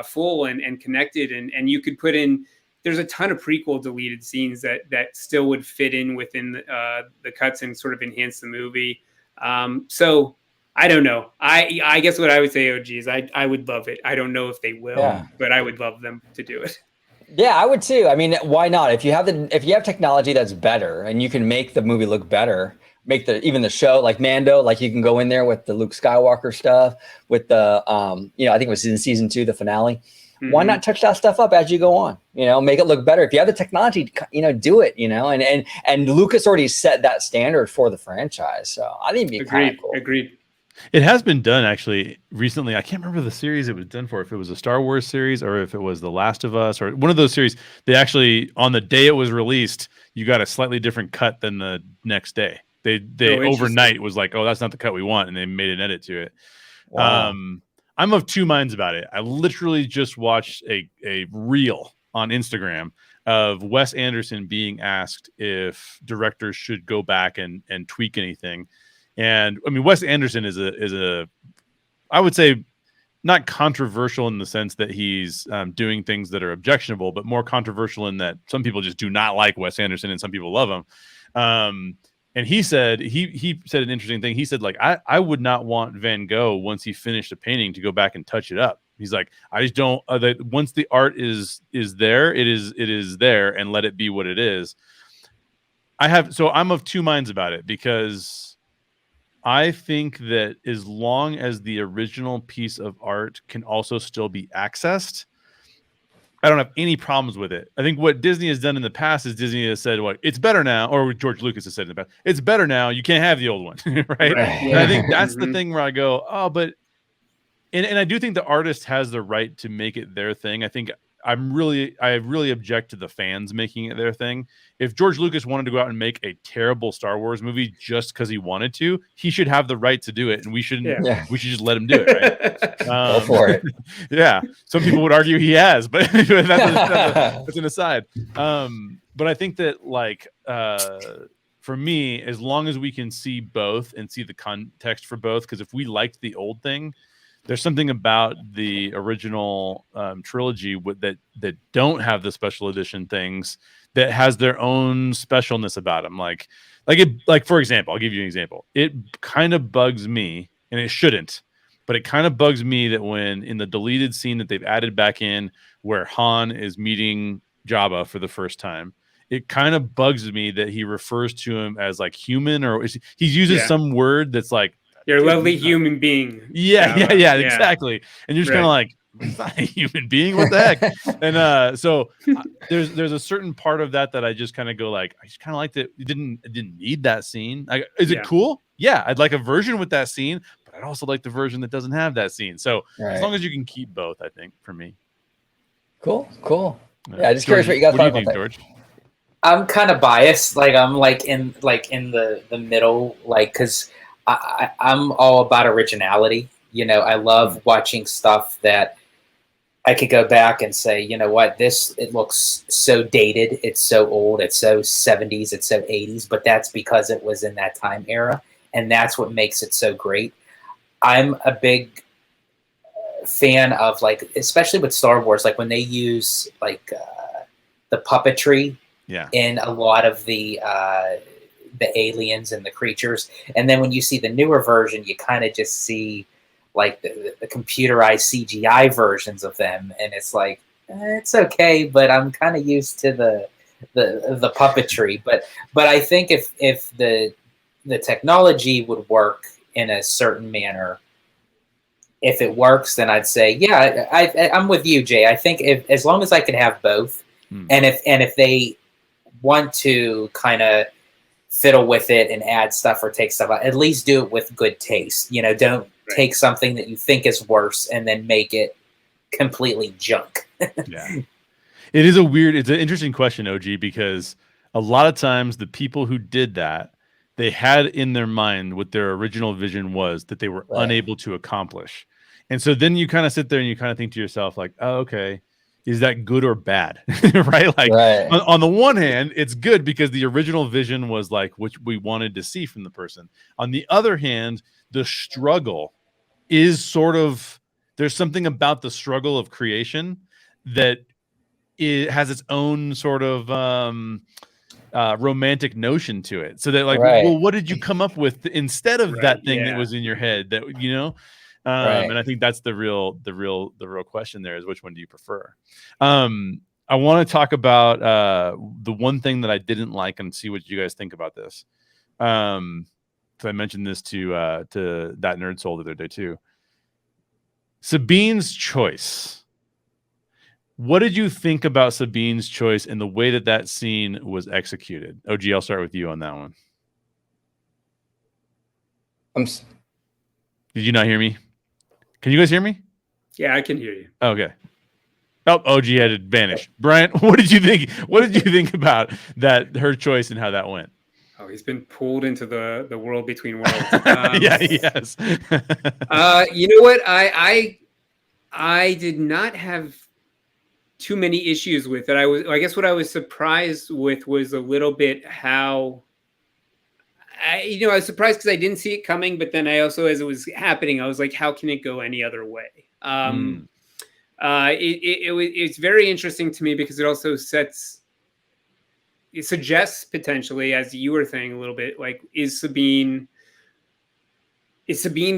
[SPEAKER 2] full and connected. And you could put in, there's a ton of prequel deleted scenes that still would fit in within the cuts and sort of enhance the movie. So I don't know. I guess what I would say, OG, is I would love it. I don't know if they will, but I would love them to do it.
[SPEAKER 4] Yeah, I would too. I mean, why not? If you have technology that's better and you can make the movie look better, make even the show like Mando, like you can go in there with the Luke Skywalker stuff, with the I think it was in season 2, the finale. Why not touch that stuff up as you go on? Make it look better. If you have the technology, do it. And Lucas already set that standard for the franchise, so I think it'd be kind of cool.
[SPEAKER 2] Agreed.
[SPEAKER 1] It has been done actually recently. I can't remember the series it was done for, if it was a Star Wars series or if it was The Last of Us or one of those series. They actually, on the day it was released, you got a slightly different cut than the next day. They overnight was like, oh, that's not the cut we want, and they made an edit to it. Wow. I'm of two minds about it. I literally just watched a reel on Instagram of Wes Anderson being asked if directors should go back and tweak anything. And I mean, Wes Anderson is a I would say not controversial in the sense that he's doing things that are objectionable, but more controversial in that some people just do not like Wes Anderson and some people love him. And he said he said an interesting thing. He said, like, I would not want Van Gogh, once he finished a painting, to go back and touch it up. He's like, I just don't. Once the art is there, it is there, and let it be what it is. I'm of two minds about it, because I think that as long as the original piece of art can also still be accessed, I don't have any problems with it. I think what Disney has done in the past is Disney has said, "What, it's better now," or George Lucas has said in the past, "It's better now. You can't have the old one," right? And I think that's the thing where I go, "Oh, but," and I do think the artist has the right to make it their thing. I think I really object to the fans making it their thing. If George Lucas wanted to go out and make a terrible Star Wars movie just because he wanted to, he should have the right to do it, and we shouldn't. Yeah. We should just let him do it. Right?
[SPEAKER 4] Go for it.
[SPEAKER 1] Yeah. Some people would argue he has, but that's an aside. But I think that, like, for me, as long as we can see both and see the context for both, because if we liked the old thing, there's something about the original trilogy that don't have the special edition things that has their own specialness about them. Like for example, I'll give you an example. It kind of bugs me, and it shouldn't, But it kind of bugs me that when in the deleted scene that they've added back in where Han is meeting Jabba for the first time, it kind of bugs me that he refers to him as like human, or he uses some word that's like,
[SPEAKER 2] you're a lovely human being.
[SPEAKER 1] Yeah, exactly. And you're just kind of like, it's not a human being. What the heck? And so there's a certain part of that I just kind of go like, I just kind of liked it. It didn't need that scene. Is it cool? Yeah, I'd like a version with that scene, but I'd also like the version that doesn't have that scene. So as long as you can keep both, I think for me.
[SPEAKER 4] Cool. Yeah, just curious what you guys thought about that.
[SPEAKER 1] George?
[SPEAKER 3] I'm kind of biased. Like I'm like in the middle, like because I'm all about originality. You know, I love watching stuff that I could go back and say, you know what, it looks so dated, it's so old, it's so 70s, it's so 80s, but that's because it was in that time era, and that's what makes it so great. I'm a big fan of, like, especially with Star Wars, like when they use like the puppetry in a lot of the aliens and the creatures, and then when you see the newer version, you kind of just see like the computerized CGI versions of them, and it's like it's okay, but I'm kind of used to the puppetry. But I think if the technology would work in a certain manner, if it works, then I'd say I'm with you, Jay. I think as long as I can have both, and if they want to kind of fiddle with it and add stuff or take stuff out, at least do it with good taste. You know, don't take something that you think is worse and then make it completely junk.
[SPEAKER 1] Yeah. It's an interesting question, OG, because a lot of times the people who did that, they had in their mind what their original vision was that they were unable to accomplish. And so then you kind of sit there and you kind of think to yourself like, oh, okay, is that good or bad? Right? Like on the one hand, it's good because the original vision was like what we wanted to see from the person. On the other hand, the struggle is sort of, there's something about the struggle of creation that it has its own sort of romantic notion to it. So that like, well, what did you come up with instead of that thing that was in your head that, you know? And I think that's the real question there is, which one do you prefer? I want to talk about the one thing that I didn't like and see what you guys think about this. So I mentioned this to that nerd soul the other day too. Sabine's choice. What did you think about Sabine's choice and the way that scene was executed? OG, I'll start with you on that one. Did you not hear me? Can you guys hear me?
[SPEAKER 2] Yeah, I can hear you.
[SPEAKER 1] Okay. Oh, OG had to vanish. Bryant, what did you think? What did you think about her choice and how that went?
[SPEAKER 2] Oh, he's been pulled into the world between worlds.
[SPEAKER 1] Yes.
[SPEAKER 2] You know what? I did not have too many issues with it. I guess what I was surprised with was a little bit how I was surprised because I didn't see it coming, but then I also, as it was happening, I was like, how can it go any other way? It's very interesting to me because it also suggests potentially, as you were saying a little bit, like, is Sabine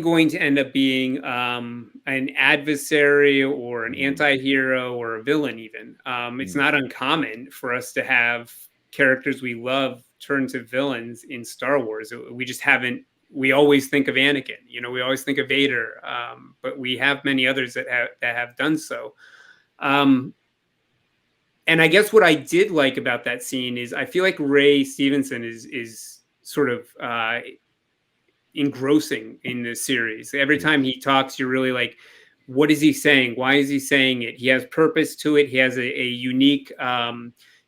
[SPEAKER 2] going to end up being an adversary or an anti-hero or a villain even? It's not uncommon for us to have characters we love turn to villains in Star Wars. We just haven't. We always think of Anakin, we always think of Vader, but we have many others that have done so. And I guess what I did like about that scene is I feel like Ray Stevenson is sort of engrossing in this series. Every time he talks, you're really like, what is he saying? Why is he saying it? He has purpose to it. He has a unique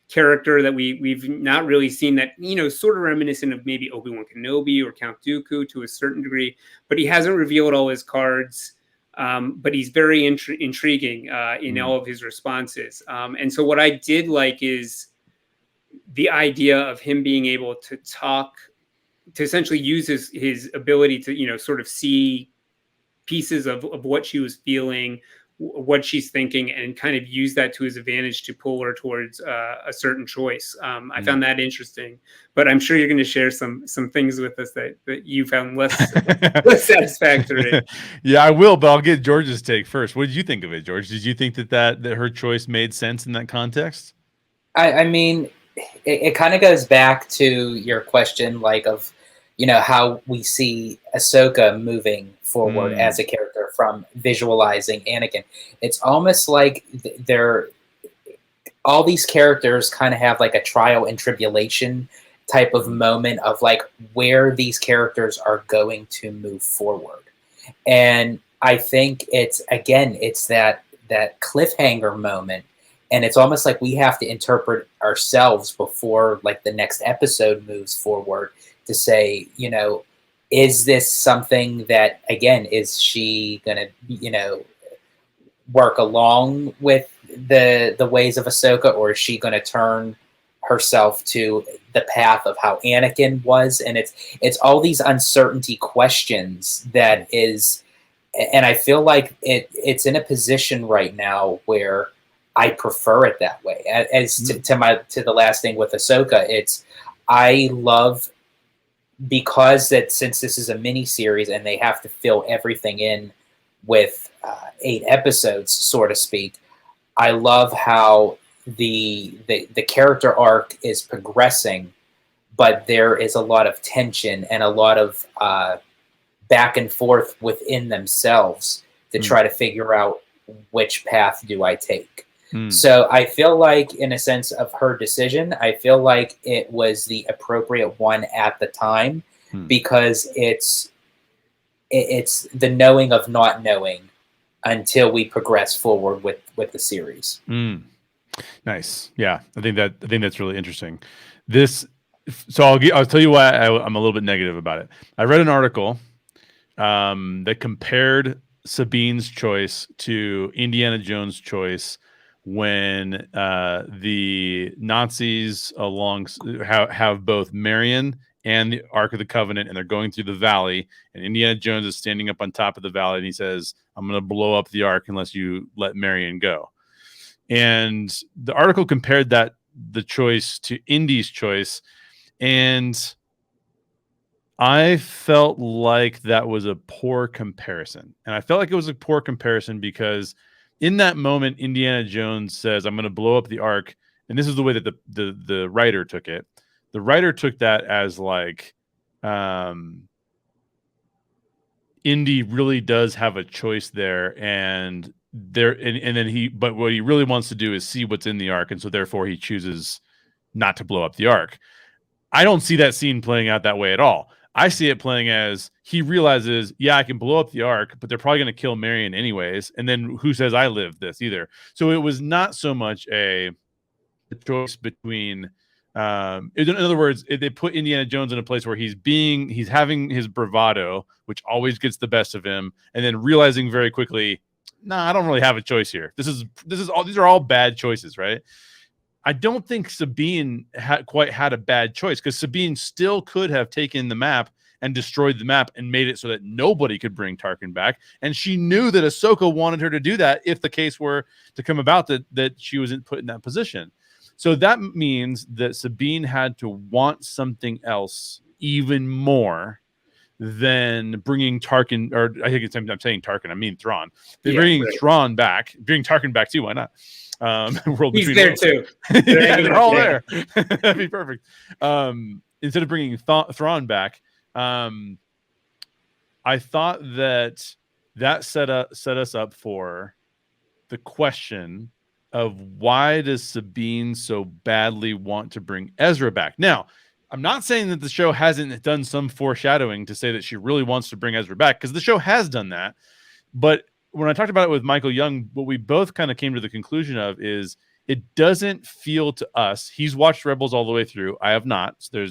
[SPEAKER 2] character that we've not really seen, that sort of reminiscent of maybe Obi-Wan Kenobi or Count Dooku to a certain degree, but he hasn't revealed all his cards. But he's very intriguing in all of his responses. And so what I did like is the idea of him being able to talk, to essentially use his ability to sort of see pieces of what she was feeling, what she's thinking and kind of use that to his advantage to pull her towards a certain choice. I found that interesting, but I'm sure you're going to share some things with us that you found less satisfactory.
[SPEAKER 1] Yeah, I will, but I'll get George's take first. What did you think of it, George? Did you think that her choice made sense in that context?
[SPEAKER 3] I mean, it kind of goes back to your question, like of, how we see Ahsoka moving forward as a character from visualizing Anakin. It's almost like all these characters kind of have like a trial and tribulation type of moment of like where these characters are going to move forward. And I think it's that cliffhanger moment. And it's almost like we have to interpret ourselves before like the next episode moves forward to say, is this something that, again, is she going to, work along with the ways of Ahsoka, or is she going to turn herself to the path of how Anakin was? And it's all these uncertainty questions that is, and I feel like it's in a position right now where I prefer it that way. As to the last thing with Ahsoka, I love, because since this is a mini series and they have to fill everything in with 8 episodes, so to speak. I love how the character arc is progressing, but there is a lot of tension and a lot of back and forth within themselves to try to figure out which path do I take. So I feel like, in a sense of her decision, I feel like it was the appropriate one at the time, because it's the knowing of not knowing until we progress forward with the series.
[SPEAKER 1] Nice. Yeah, I think that's really interesting. So I'll tell you why I'm a little bit negative about it. I read an article that compared Sabine's choice to Indiana Jones' choice when the Nazis have both Marion and the Ark of the Covenant, and they're going through the valley, and Indiana Jones is standing up on top of the valley, and he says, "I'm going to blow up the Ark unless you let Marion go." And the article compared the choice to Indy's choice, and I felt like that was a poor comparison. And I felt like it was a poor comparison because in that moment, Indiana Jones says, "I'm going to blow up the Ark." And this is the way that the writer took it. The writer took that as like, Indy really does have a choice there, and but what he really wants to do is see what's in the Ark, and so therefore he chooses not to blow up the Ark. I don't see that scene playing out that way at all. I see it playing as he realizes, yeah, I can blow up the Ark, but they're probably going to kill Marion anyways. And then who says I lived this either? So it was not so much a choice between, in other words, they put Indiana Jones in a place where he's having his bravado, which always gets the best of him, and then realizing very quickly, nah, I don't really have a choice here. These are all bad choices, right? I don't think Sabine quite had a bad choice, because Sabine still could have taken the map and destroyed the map and made it so that nobody could bring Tarkin back. And she knew that Ahsoka wanted her to do that if the case were to come about that she wasn't put in that position. So that means that Sabine had to want something else even more than bringing Tarkin, or I think I'm saying Tarkin, I mean Thrawn. Bringing Thrawn back, bring Tarkin back too, why not?
[SPEAKER 2] He's there too.
[SPEAKER 1] They're all there. That'd be perfect. Instead of bringing Thrawn back, I thought that set us up for the question of why does Sabine so badly want to bring Ezra back? Now, I'm not saying that the show hasn't done some foreshadowing to say that she really wants to bring Ezra back, because the show has done that. But when I talked about it with Michael Young, what we both kind of came to the conclusion of is it doesn't feel to us. He's watched Rebels all the way through. I have not. So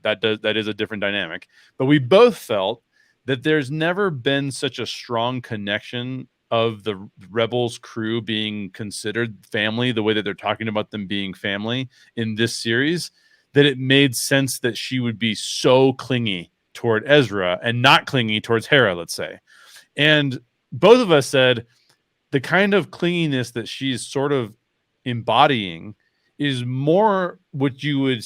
[SPEAKER 1] that is a different dynamic. But we both felt that there's never been such a strong connection of the Rebels crew being considered family, the way that they're talking about them being family in this series, that it made sense that she would be so clingy toward Ezra and not clingy towards Hera, let's say. And both of us said, the kind of clinginess that she's sort of embodying is more what you would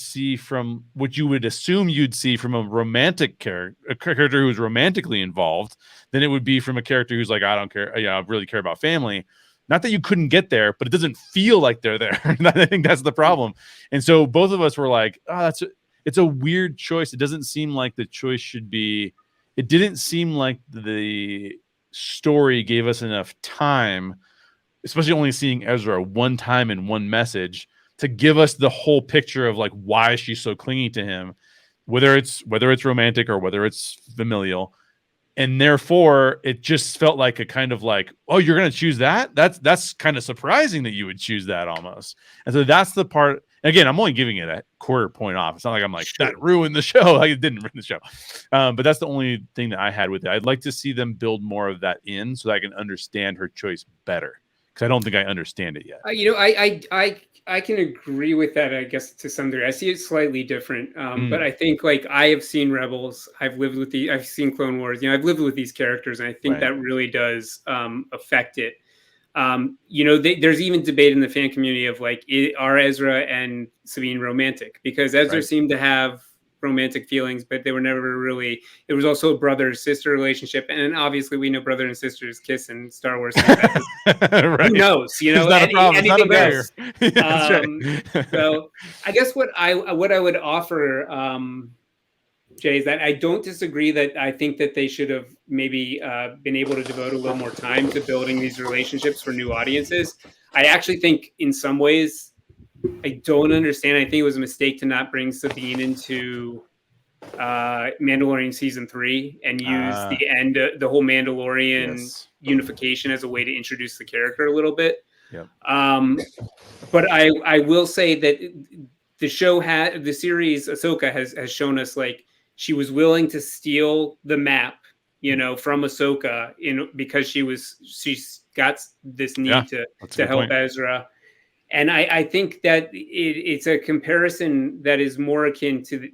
[SPEAKER 1] assume you'd see from a romantic character, a character who's romantically involved, than it would be from a character who's like, I don't care, I really care about family. Not that you couldn't get there, but it doesn't feel like they're there. I think that's the problem. And so both of us were like, oh, it's a weird choice. It doesn't seem like the choice should be. It didn't seem like the story gave us enough time, especially only seeing Ezra one time in one message, to give us the whole picture of like why she's so clingy to him, whether it's romantic or whether it's familial. And therefore it just felt like a kind of like, oh, you're going to choose that? That's kind of surprising that you would choose that almost. And so that's the part. Again, I'm only giving it a quarter point off. It's not like I'm like, that ruined the show. Like, it didn't ruin the show. But that's the only thing that I had with it. I'd like to see them build more of that in so that I can understand her choice better. Because I don't think I understand it yet.
[SPEAKER 2] I can agree with that, I guess, to some degree. I see it slightly different, but I think like I have seen Rebels, I've seen Clone Wars. I've lived with these characters, and I think that really does affect it. There's even debate in the fan community of like, are Ezra and Sabine romantic? Because Ezra seemed to have romantic feelings, but they were never really. It was also a brother-sister relationship, and obviously we know brother and sisters kiss in Star Wars. Who knows?
[SPEAKER 1] It's not a problem. It's not a barrier.
[SPEAKER 2] So I guess what I would offer, Jay, is that I don't disagree that I think that they should have maybe been able to devote a little more time to building these relationships for new audiences. I actually think in some ways I don't understand. I think it was a mistake to not bring Sabine into Mandalorian season 3 and use the end, the whole Mandalorian unification as a way to introduce the character a little bit.
[SPEAKER 1] Yep.
[SPEAKER 2] But I will say that the series Ahsoka has shown us like she was willing to steal the map, from Ahsoka because she's got this need to help Ezra. And I think that it's a comparison that is more akin to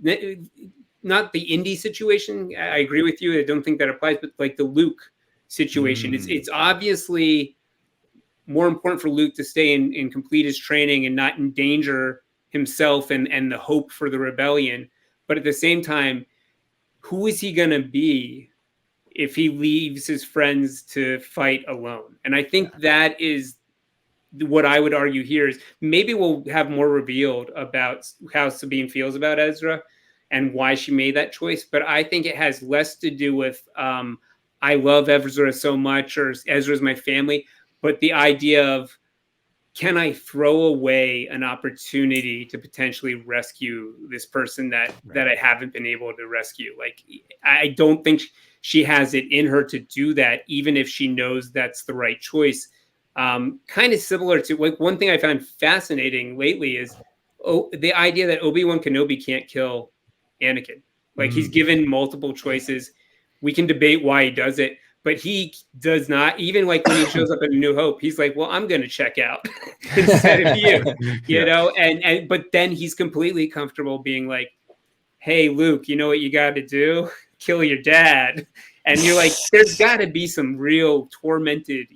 [SPEAKER 2] not the Indy situation. I agree with you. I don't think that applies, but like the Luke situation. It's obviously more important for Luke to stay and complete his training and not endanger himself and the hope for the rebellion. But at the same time, who is he going to be if he leaves his friends to fight alone? And I think that is what I would argue here is maybe we'll have more revealed about how Sabine feels about Ezra and why she made that choice. But I think it has less to do with I love Ezra so much or Ezra's my family, but the idea of, can I throw away an opportunity to potentially rescue this person that I haven't been able to rescue? Like, I don't think she has it in her to do that, even if she knows that's the right choice. Kind of similar to like one thing I found fascinating lately is the idea that Obi-Wan Kenobi can't kill Anakin. Like he's given multiple choices. We can debate why he does it, but he does not. Even like when he shows up in A New Hope, he's like, well, I'm going to check out instead of you know, but then he's completely comfortable being like, hey, Luke, you know what you got to do? Kill your dad. And you're like, there's got to be some real tormented,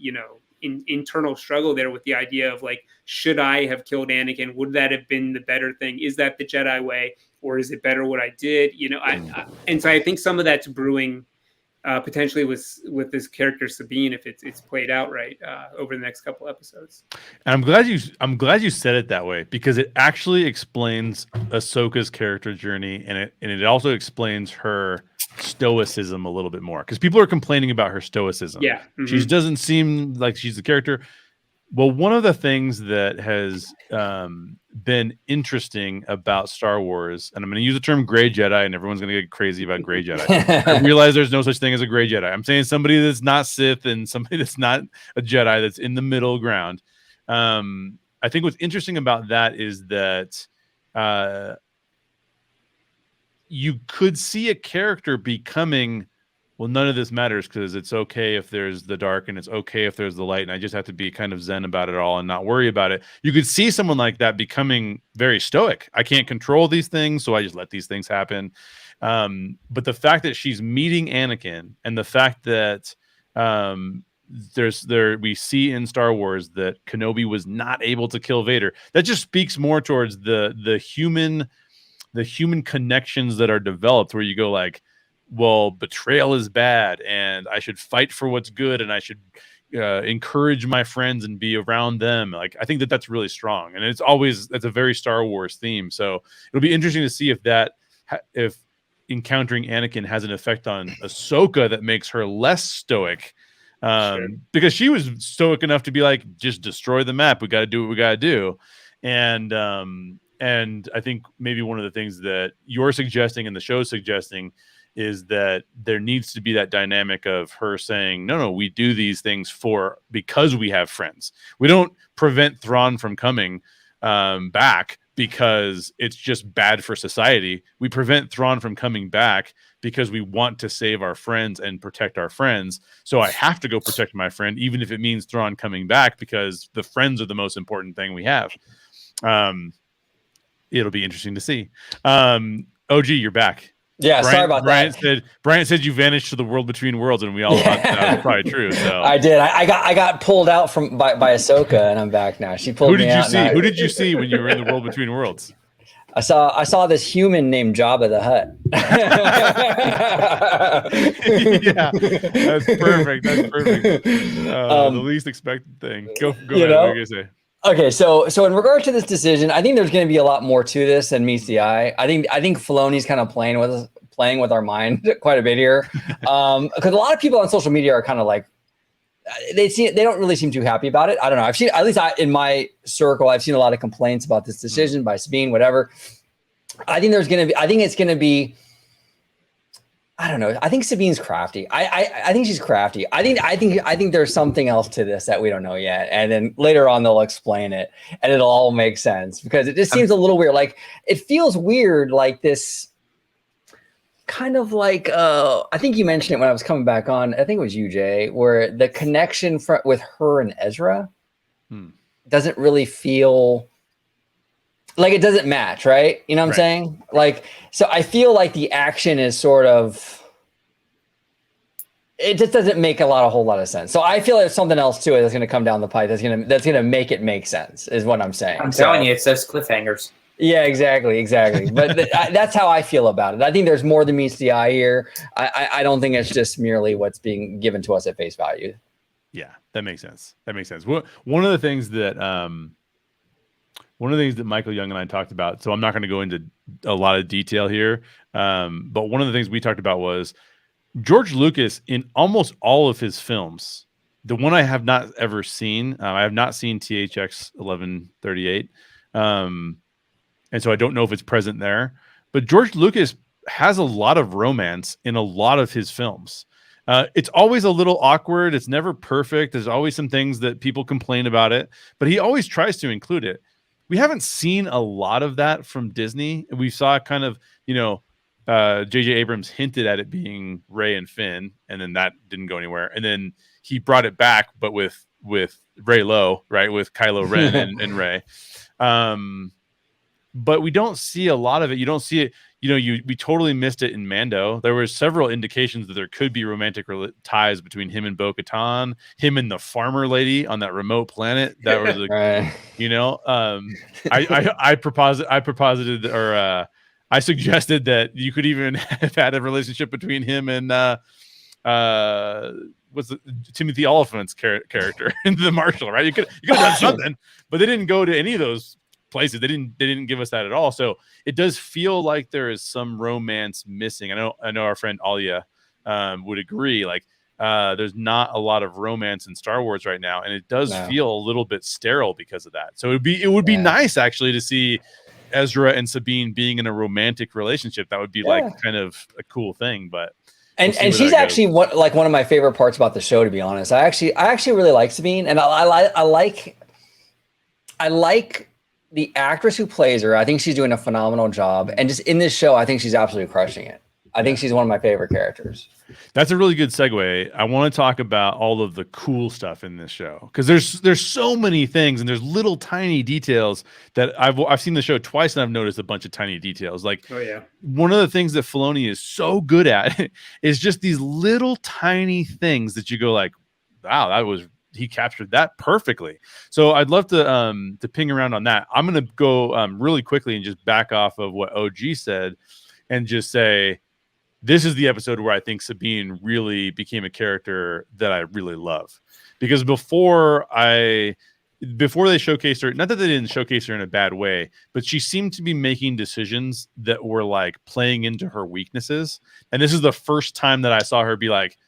[SPEAKER 2] internal struggle there with the idea of like, should I have killed Anakin? Would that have been the better thing? Is that the Jedi way, or is it better what I did? And so I think some of that's brewing potentially with this character Sabine, if it's played out right over the next couple episodes.
[SPEAKER 1] And I'm glad you said it that way, because it actually explains Ahsoka's character journey, and it also explains her stoicism a little bit more, because people are complaining about her stoicism. She doesn't seem like she's the character. Well, one of the things that has been interesting about Star Wars, and I'm going to use the term gray Jedi, and everyone's going to get crazy about gray Jedi. I realize there's no such thing as a gray Jedi. I'm saying somebody that's not Sith and somebody that's not a Jedi, that's in the middle ground. I think what's interesting about that is that you could see a character becoming, well, none of this matters because it's okay if there's the dark and it's okay if there's the light, and I just have to be kind of zen about it all and not worry about it. You could see someone like that becoming very stoic. I can't control these things, so I just let these things happen. But the fact that she's meeting Anakin, and the fact that we see in Star Wars that Kenobi was not able to kill Vader. That just speaks more towards the human connections that are developed, where you go like, well, betrayal is bad and I should fight for what's good and I should encourage my friends and be around them. Like, I think that's really strong, and that's a very Star Wars theme. So it'll be interesting to see if encountering Anakin has an effect on Ahsoka that makes her less stoic, because she was stoic enough to be like, just destroy the map. We got to do what we got to do. And I think maybe one of the things that you're suggesting and the show's suggesting is that there needs to be that dynamic of her saying, no, we do these things because we have friends. We don't prevent Thrawn from coming back because it's just bad for society. We prevent Thrawn from coming back because we want to save our friends and protect our friends. So I have to go protect my friend, even if it means Thrawn coming back, because the friends are the most important thing we have. It'll be interesting to see. OG, you're back.
[SPEAKER 4] Yeah, sorry about
[SPEAKER 1] that. Bryant said you vanished to the world between worlds, and we all thought that was probably true. So
[SPEAKER 4] I did. I got pulled out by Ahsoka, and I'm back now. She pulled me out.
[SPEAKER 1] Who did you see when you were in the world between worlds?
[SPEAKER 4] I saw this human named Jabba the Hutt.
[SPEAKER 1] Yeah, that's perfect. The least expected thing. Go ahead. What are you gonna say?
[SPEAKER 4] Okay, so in regard to this decision, I think there's going to be a lot more to this than meets the eye. I think Filoni's kind of playing with our mind quite a bit here, because a lot of people on social media are kind of like, they don't really seem too happy about it. I don't know. I've seen, at least in my circle, I've seen a lot of complaints about this decision by Sabine, whatever. I think it's going to be. I don't know. I think Sabine's crafty. I think she's crafty. I think there's something else to this that we don't know yet. And then later on they'll explain it and it'll all make sense, because it just seems a little weird. Like, it feels weird, like this kind of like I think you mentioned it when I was coming back on. I think it was you, Jay, where the connection with her and Ezra doesn't really feel like it doesn't match, right? You know what I'm saying? Like, so I feel like the action is sort of, it just doesn't make a whole lot of sense. So I feel like there's something else to it that's going to come down the pipe that's going to make it make sense, is what I'm saying.
[SPEAKER 3] I'm telling you, it's those cliffhangers.
[SPEAKER 4] Yeah, exactly. But that's how I feel about it. I think there's more than meets the eye here. I don't think it's just merely what's being given to us at face value.
[SPEAKER 1] Yeah, that makes sense. One of the things that Michael Young and I talked about, so I'm not going to go into a lot of detail here, but one of the things we talked about was George Lucas, in almost all of his films, the one I have not ever seen, I have not seen THX 1138, and so I don't know if it's present there, but George Lucas has a lot of romance in a lot of his films. It's always a little awkward. It's never perfect. There's always some things that people complain about it, but he always tries to include it. We haven't seen a lot of that from Disney. We saw kind of, J.J. Abrams hinted at it being Rey and Finn, and then that didn't go anywhere. And then he brought it back, but with Rey Lo, right, with Kylo Ren and Rey. But we don't see a lot of it. You don't see it. We totally missed it in Mando. There were several indications that there could be romantic ties between him and Bo-Katan, him and the farmer lady on that remote planet. That was, I suggested that you could even have had a relationship between him and Timothy Oliphant's character in The Marshal, right? You could have done something, but they didn't go to any of those places. They didn't give us that at all. So it does feel like there is some romance missing. I know our friend Alia would agree. Like, there's not a lot of romance in Star Wars right now, and it does feel a little bit sterile because of that. So it would be nice actually to see Ezra and Sabine being in a romantic relationship. That would be like kind of a cool thing. But
[SPEAKER 4] and she's actually one of my favorite parts about the show, to be honest. I actually really like Sabine, and I like the actress who plays her. I think she's doing a phenomenal job. And just in this show, I think she's absolutely crushing it. I think she's one of my favorite characters.
[SPEAKER 1] That's a really good segue. I want to talk about all of the cool stuff in this show, because there's so many things, and there's little tiny details that I've seen the show twice, and I've noticed a bunch of tiny details. Like, one of the things that Filoni is so good at is just these little tiny things that you go like, wow, he captured that perfectly. So I'd love to ping around on that. I'm going to go really quickly and just back off of what OG said and just say, this is the episode where I think Sabine really became a character that I really love, because before they showcased her, not that they didn't showcase her in a bad way, but she seemed to be making decisions that were like playing into her weaknesses. And this is the first time that I saw her be like,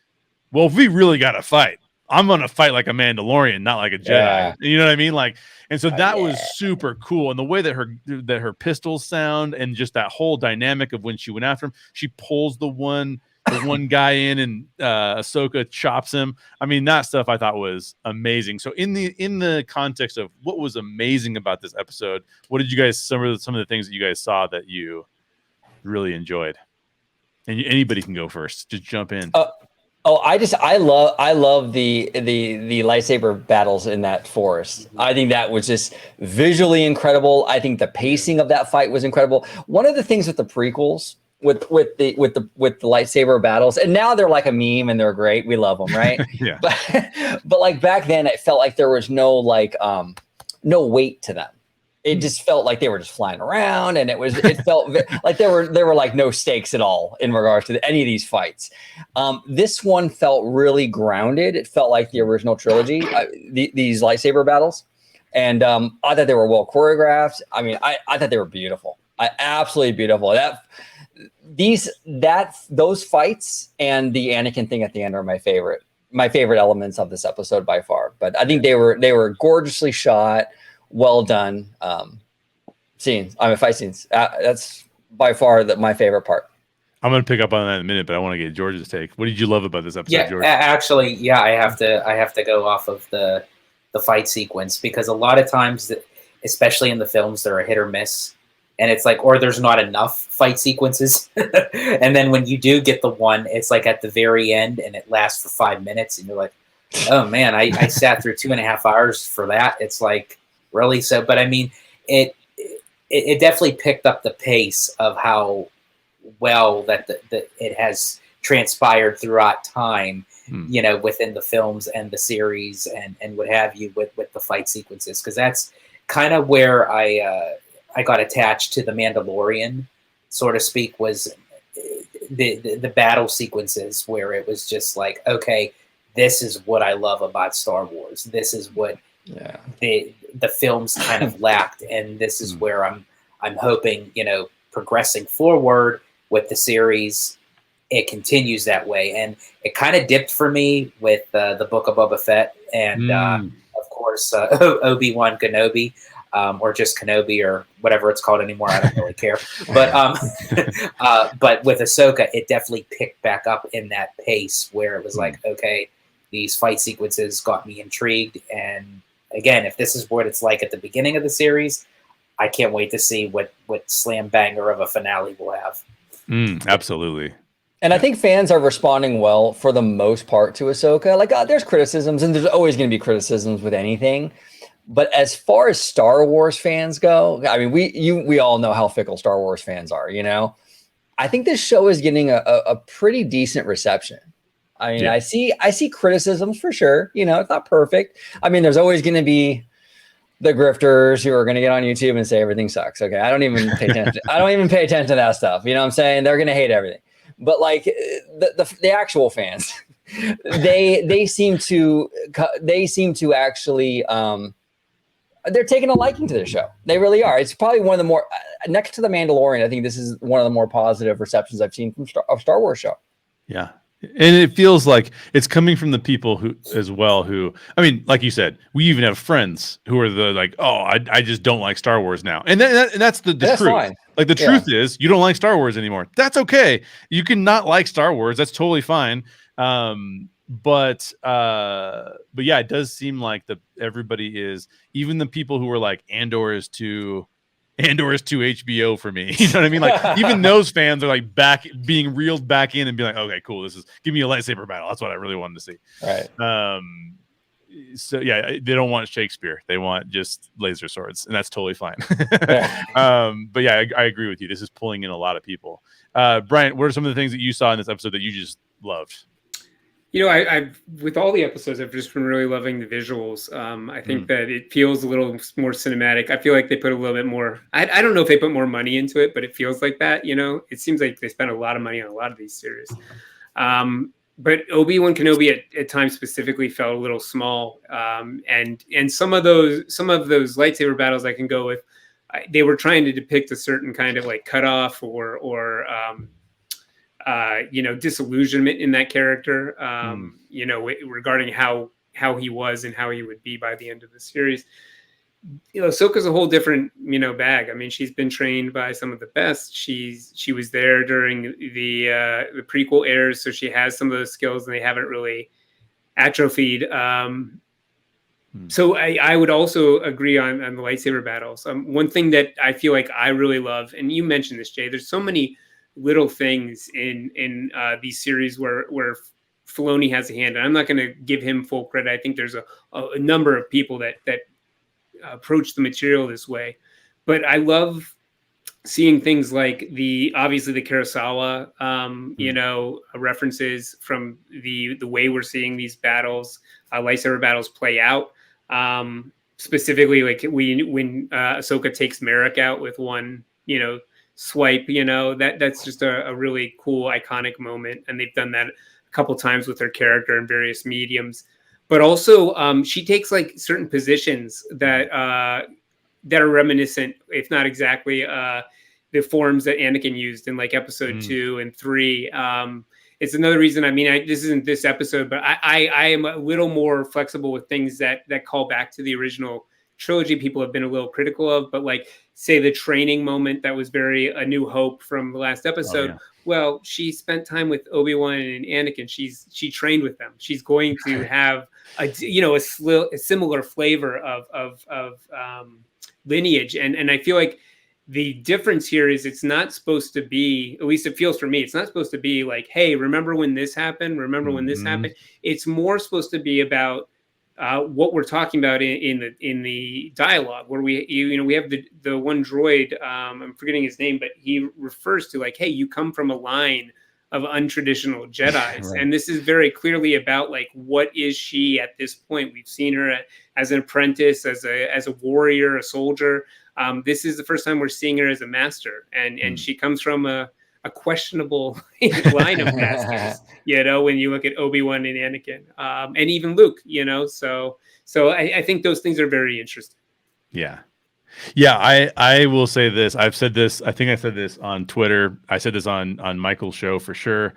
[SPEAKER 1] well, if we really got to fight, I'm going to fight like a Mandalorian, not like a Jedi. Yeah. You know what I mean? Like, and so that was super cool. And the way that her pistols sound, and just that whole dynamic of when she went after him, she pulls the one guy in, and Ahsoka chops him. I mean, that stuff I thought was amazing. So in the context of what was amazing about this episode, what did you guys, some of the things that you guys saw that you really enjoyed? And anybody can go first. Just jump in.
[SPEAKER 4] I love the lightsaber battles in that forest. I think that was just visually incredible. I think the pacing of that fight was incredible. One of the things with the prequels, with the lightsaber battles, and now they're like a meme and they're great. We love them, right?
[SPEAKER 1] Yeah.
[SPEAKER 4] But like back then, it felt like there was no weight to them. It just felt like they were just flying around, and it felt like there were like no stakes at all in regards to any of these fights. This one felt really grounded. It felt like the original trilogy, these lightsaber battles, and I thought they were well choreographed. I mean, I thought they were beautiful. Absolutely beautiful. Those fights and the Anakin thing at the end are my favorite elements of this episode by far. But I think they were gorgeously shot. Well done scenes. Fight scenes. That's by far my favorite part.
[SPEAKER 1] I'm going to pick up on that in a minute, but I want to get George's take. What did you love about this episode, George?
[SPEAKER 3] Actually, I have to go off of the fight sequence, because a lot of times, especially in the films, they're a hit or miss, and it's like, or there's not enough fight sequences, and then when you do get the one, it's like at the very end, and it lasts for 5 minutes, and you're like, oh man, I sat through 2.5 hours for that. It's like, really? So, but I mean, it definitely picked up the pace of how well that it has transpired throughout time, within the films and the series and what have you with the fight sequences, because that's kind of where I got attached to the Mandalorian, so to speak, was the battle sequences, where it was just like, okay, this is what I love about Star Wars. This is what the films kind of lacked, and this is where I'm hoping, progressing forward with the series, it continues that way. And it kind of dipped for me with the Book of Boba Fett, and of course Obi-Wan Kenobi, or just Kenobi, or whatever it's called anymore. I don't really care. But but with Ahsoka, it definitely picked back up in that pace where it was like, okay, these fight sequences got me intrigued. And again, if this is what it's like at the beginning of the series, I can't wait to see what slam banger of a finale we'll have.
[SPEAKER 1] Absolutely.
[SPEAKER 4] And I think fans are responding well for the most part to Ahsoka. Like, there's criticisms, and there's always going to be criticisms with anything. But as far as Star Wars fans go, I mean, we all know how fickle Star Wars fans are, I think this show is getting a pretty decent reception. I mean, I see criticisms for sure. It's not perfect. I mean, there's always going to be the grifters who are going to get on YouTube and say everything sucks. Okay, I don't even pay attention. I don't even pay attention to that stuff. You know what I'm saying? They're going to hate everything. But like the actual fans, they seem to actually they're taking a liking to the show. They really are. It's probably one of the more, next to The Mandalorian, I think this is one of the more positive receptions I've seen from Star Wars show.
[SPEAKER 1] Yeah. And it feels like it's coming from the people who, I mean, like you said, we even have friends who are I just don't like Star Wars now. And that's the truth. Fine. Like the truth is you don't like Star Wars anymore. That's okay. You can not like Star Wars. That's totally fine. But yeah, it does seem like everybody is, even the people who were like, Andor is too HBO for me. You know what I mean? Like even those fans are like being reeled back in and be like, okay, cool. Give me a lightsaber battle. That's what I really wanted to see.
[SPEAKER 4] Right.
[SPEAKER 1] So yeah, they don't want Shakespeare. They want just laser swords, and that's totally fine. But yeah, I agree with you. This is pulling in a lot of people. Bryant, what are some of the things that you saw in this episode that you just loved?
[SPEAKER 2] You know, I've with all the episodes, I've just been really loving the visuals. I think that it feels a little more cinematic. I feel like they put a little bit more. I don't know if they put more money into it, but it feels like that. You know, it seems like they spent a lot of money on a lot of these series. But Obi-Wan Kenobi at times specifically felt a little small, and some of those lightsaber battles I can go with. They were trying to depict a certain kind of like cutoff or disillusionment in that character, regarding how he was and how he would be by the end of the series. Ahsoka's a whole different, bag. I mean, she's been trained by some of the best. She was there during the prequel eras, so she has some of those skills, and they haven't really atrophied. So I would also agree on the lightsaber battles. One thing that I feel like I really love, and you mentioned this, Jay, there's so many little things in these series where Filoni has a hand, and I'm not going to give him full credit. I think there's a number of people that approach the material this way, but I love seeing things like obviously the Kurosawa references from the way we're seeing these battles, lightsaber battles play out. Specifically, like when Ahsoka takes Merrick out with one swipe, that's just a really cool iconic moment, and they've done that a couple times with her character in various mediums. But also she takes like certain positions that are reminiscent, if not exactly, the forms that Anakin used in like episode 2 and 3. It's another reason. I mean, this isn't this episode, but I am a little more flexible with things that call back to the original trilogy. People have been a little critical of, but like say the training moment that was very A New Hope from the last episode. Oh, yeah. Well, she spent time with Obi-Wan and Anakin. She trained with them. She's going to have a similar flavor of lineage, and I feel like the difference here is it's not supposed to be, at least it feels for me, it's not supposed to be like, hey, remember when this happened? Remember when this happened? It's more supposed to be about what we're talking about in the dialogue, where we have the one droid, I'm forgetting his name, but he refers to like, hey, you come from a line of untraditional Jedis. Right. And this is very clearly about like, what is she at this point? We've seen her as an apprentice, as a warrior, a soldier. This is the first time we're seeing her as a master, and she comes from a questionable line of masters, when you look at Obi-Wan and Anakin, and even Luke, so I think those things are very interesting.
[SPEAKER 1] Yeah, I will say this. I've said this. I think I said this on Twitter. I said this on Michael's show for sure.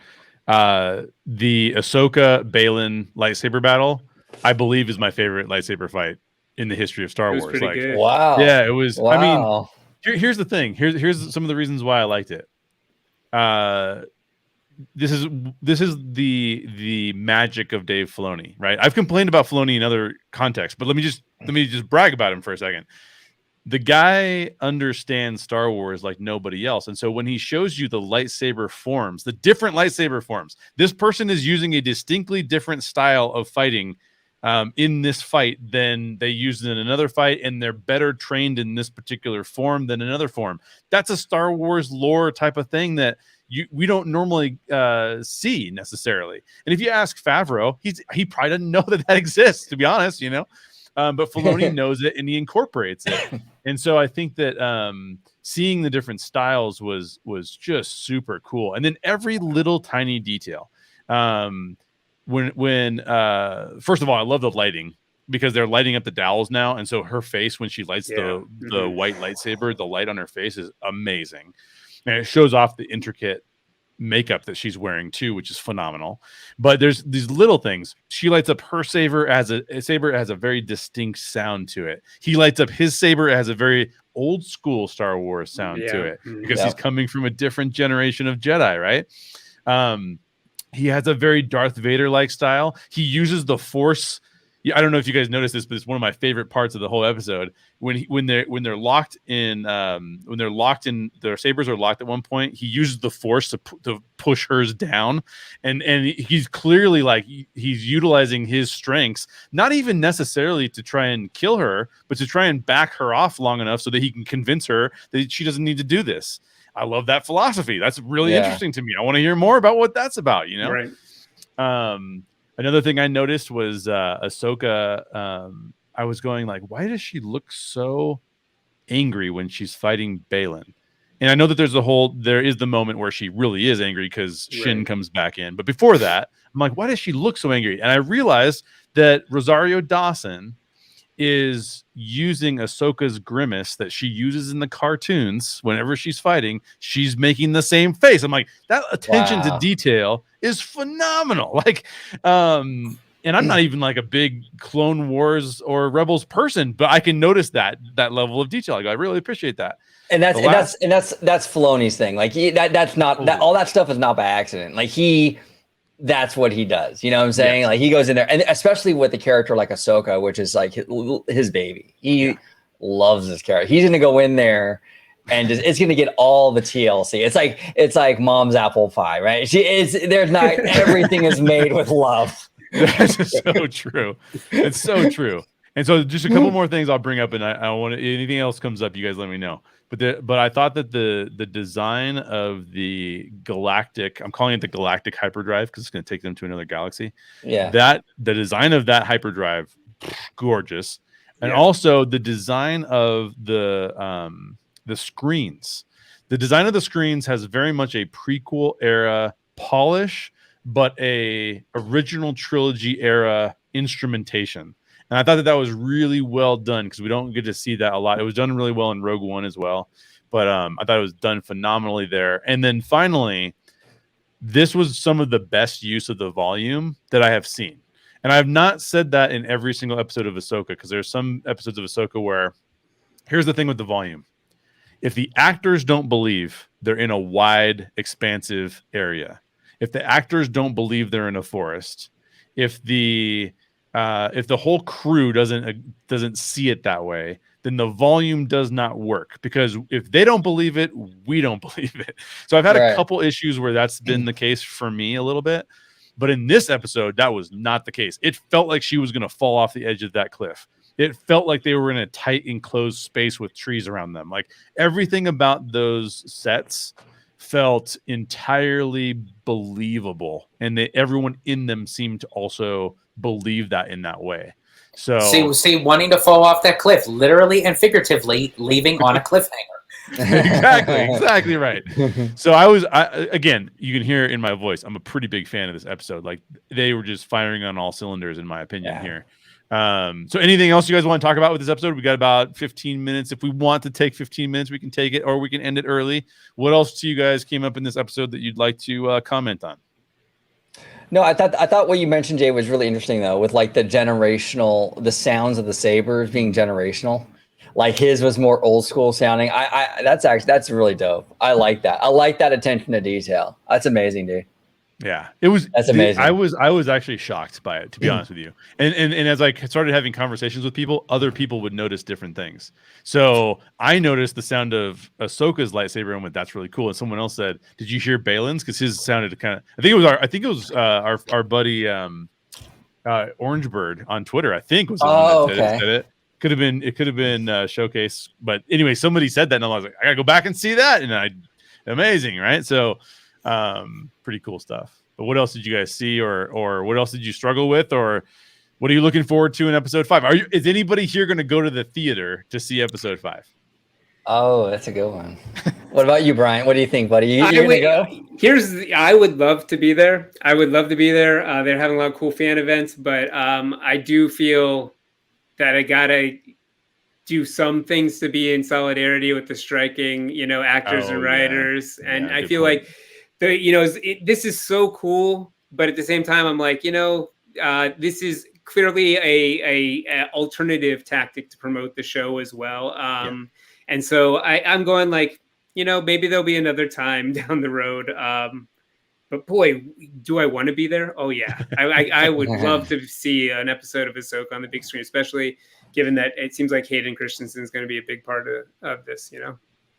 [SPEAKER 1] The Ahsoka Balin lightsaber battle, I believe, is my favorite lightsaber fight in the history of Star Wars.
[SPEAKER 2] Pretty good.
[SPEAKER 4] Wow.
[SPEAKER 1] Yeah, it was.
[SPEAKER 4] Wow.
[SPEAKER 1] I mean, here's the thing. Here's some of the reasons why I liked it. This is the magic of Dave Filoni, right? I've complained about Filoni in other contexts, but let me just brag about him for a second. The guy understands Star Wars like nobody else. And so when he shows you the lightsaber forms, the different lightsaber forms, this person is using a distinctly different style of fighting in this fight than they used in another fight, and they're better trained in this particular form than another form. That's a Star Wars lore type of thing that we don't normally see necessarily. And if you ask Favreau, he probably doesn't know that exists, to be honest, but Filoni knows it and he incorporates it. And so I think that seeing the different styles was just super cool. And then every little tiny detail. When first of all, I love the lighting, because they're lighting up the dowels now. And so her face, when she lights the white lightsaber, the light on her face is amazing. And it shows off the intricate makeup that she's wearing too, which is phenomenal. But there's these little things. She lights up her saber as a saber has a very distinct sound to it. He lights up his saber as a very old school Star Wars sound to it, because he's coming from a different generation of Jedi, right? He has a very Darth Vader-like style. He uses the Force. I don't know if you guys noticed this, but it's one of my favorite parts of the whole episode. When they're locked in, their sabers are locked at one point. He uses the Force to push hers down, and he's clearly like he's utilizing his strengths, not even necessarily to try and kill her, but to try and back her off long enough so that he can convince her that she doesn't need to do this. I love that philosophy. That's really interesting to me. I want to hear more about what that's about,
[SPEAKER 2] Right.
[SPEAKER 1] Another thing I noticed was Ahsoka. I was going like, why does she look so angry when she's fighting Balin? And I know that there is the moment where she really is angry because Shin comes back in. But before that, I'm like, why does she look so angry? And I realized that Rosario Dawson is using Ahsoka's grimace that she uses in the cartoons whenever she's fighting. She's making the same face. I'm like, that attention to detail is phenomenal. Like, and I'm not even like a big Clone Wars or Rebels person, but I can notice that level of detail. I really appreciate that.
[SPEAKER 4] And that's Filoni's thing. Like that's not that all that stuff is not by accident. Like that's what he does. You know what I'm saying? Yes. Like he goes in there, and especially with a character like Ahsoka, which is like his baby. He loves this character. He's gonna go in there and it's gonna get all the TLC. It's like mom's apple pie, right? There's not everything is made with love.
[SPEAKER 1] That's so true. It's so true. And so just a couple more things I'll bring up, and I want to, anything else comes up, you guys let me know. But I thought that the design of the galactic, I'm calling it the galactic hyperdrive because it's going to take them to another galaxy.
[SPEAKER 4] Yeah.
[SPEAKER 1] That the design of that hyperdrive, gorgeous, and also the design of the screens. The design of the screens has very much a prequel era polish, but a original trilogy era instrumentation. And I thought that was really well done because we don't get to see that a lot. It was done really well in Rogue One as well. But I thought it was done phenomenally there. And then finally, this was some of the best use of the volume that I have seen. And I have not said that in every single episode of Ahsoka because there's some episodes of Ahsoka where here's the thing with the volume. If the actors don't believe they're in a wide, expansive area, if the actors don't believe they're in a forest, if the whole crew doesn't see it that way, then the volume does not work because if they don't believe it, we don't believe it. So I've had a couple issues where that's been the case for me a little bit, but in this episode, that was not the case. It felt like she was going to fall off the edge of that cliff. It felt like they were in a tight enclosed space with trees around them. Like everything about those sets felt entirely believable, and everyone in them seemed to also believe that in that way. So
[SPEAKER 3] see, wanting to fall off that cliff, literally and figuratively, leaving on a cliffhanger.
[SPEAKER 1] exactly right. So again, you can hear it in my voice, I'm a pretty big fan of this episode. Like they were just firing on all cylinders in my opinion here. So anything else you guys want to talk about with this episode? We got about 15 minutes. If we want to take 15 minutes, we can take it, or we can end it early. What else to you guys came up in this episode that you'd like to comment on?
[SPEAKER 4] No, I thought what you mentioned, Jay, was really interesting though, with like the sounds of the sabers being generational. Like his was more old school sounding. That's really dope. I like that. I like that attention to detail. That's amazing, dude.
[SPEAKER 1] Yeah, that's
[SPEAKER 4] amazing.
[SPEAKER 1] I was actually shocked by it, to be honest with you. And as I started having conversations with people, other people would notice different things. So I noticed the sound of Ahsoka's lightsaber and went, "That's really cool." And someone else said, "Did you hear Balin's?" Because his sounded kind of. I think it was our buddy Orange Bird on Twitter. I think was the one that said it. It could have been Showcase, but anyway, somebody said that, and I was like, I gotta go back and see that, and amazing, right? So. Pretty cool stuff. But what else did you guys see, or what else did you struggle with, or what are you looking forward to in episode 5? Is anybody here going to go to the theater to see episode 5?
[SPEAKER 4] Oh, that's a good one. What about you, Bryant? What do you think, buddy? You're gonna go?
[SPEAKER 2] I would love to be there. I would love to be there. They're having a lot of cool fan events, but I do feel that I gotta do some things to be in solidarity with the striking, actors and writers, and I feel like. This is so cool, but at the same time, I'm like, this is clearly a alternative tactic to promote the show as well. And so I'm going like, maybe there'll be another time down the road. But boy, do I want to be there? Oh yeah, I would love to see an episode of Ahsoka on the big screen, especially given that it seems like Hayden Christensen is going to be a big part of this.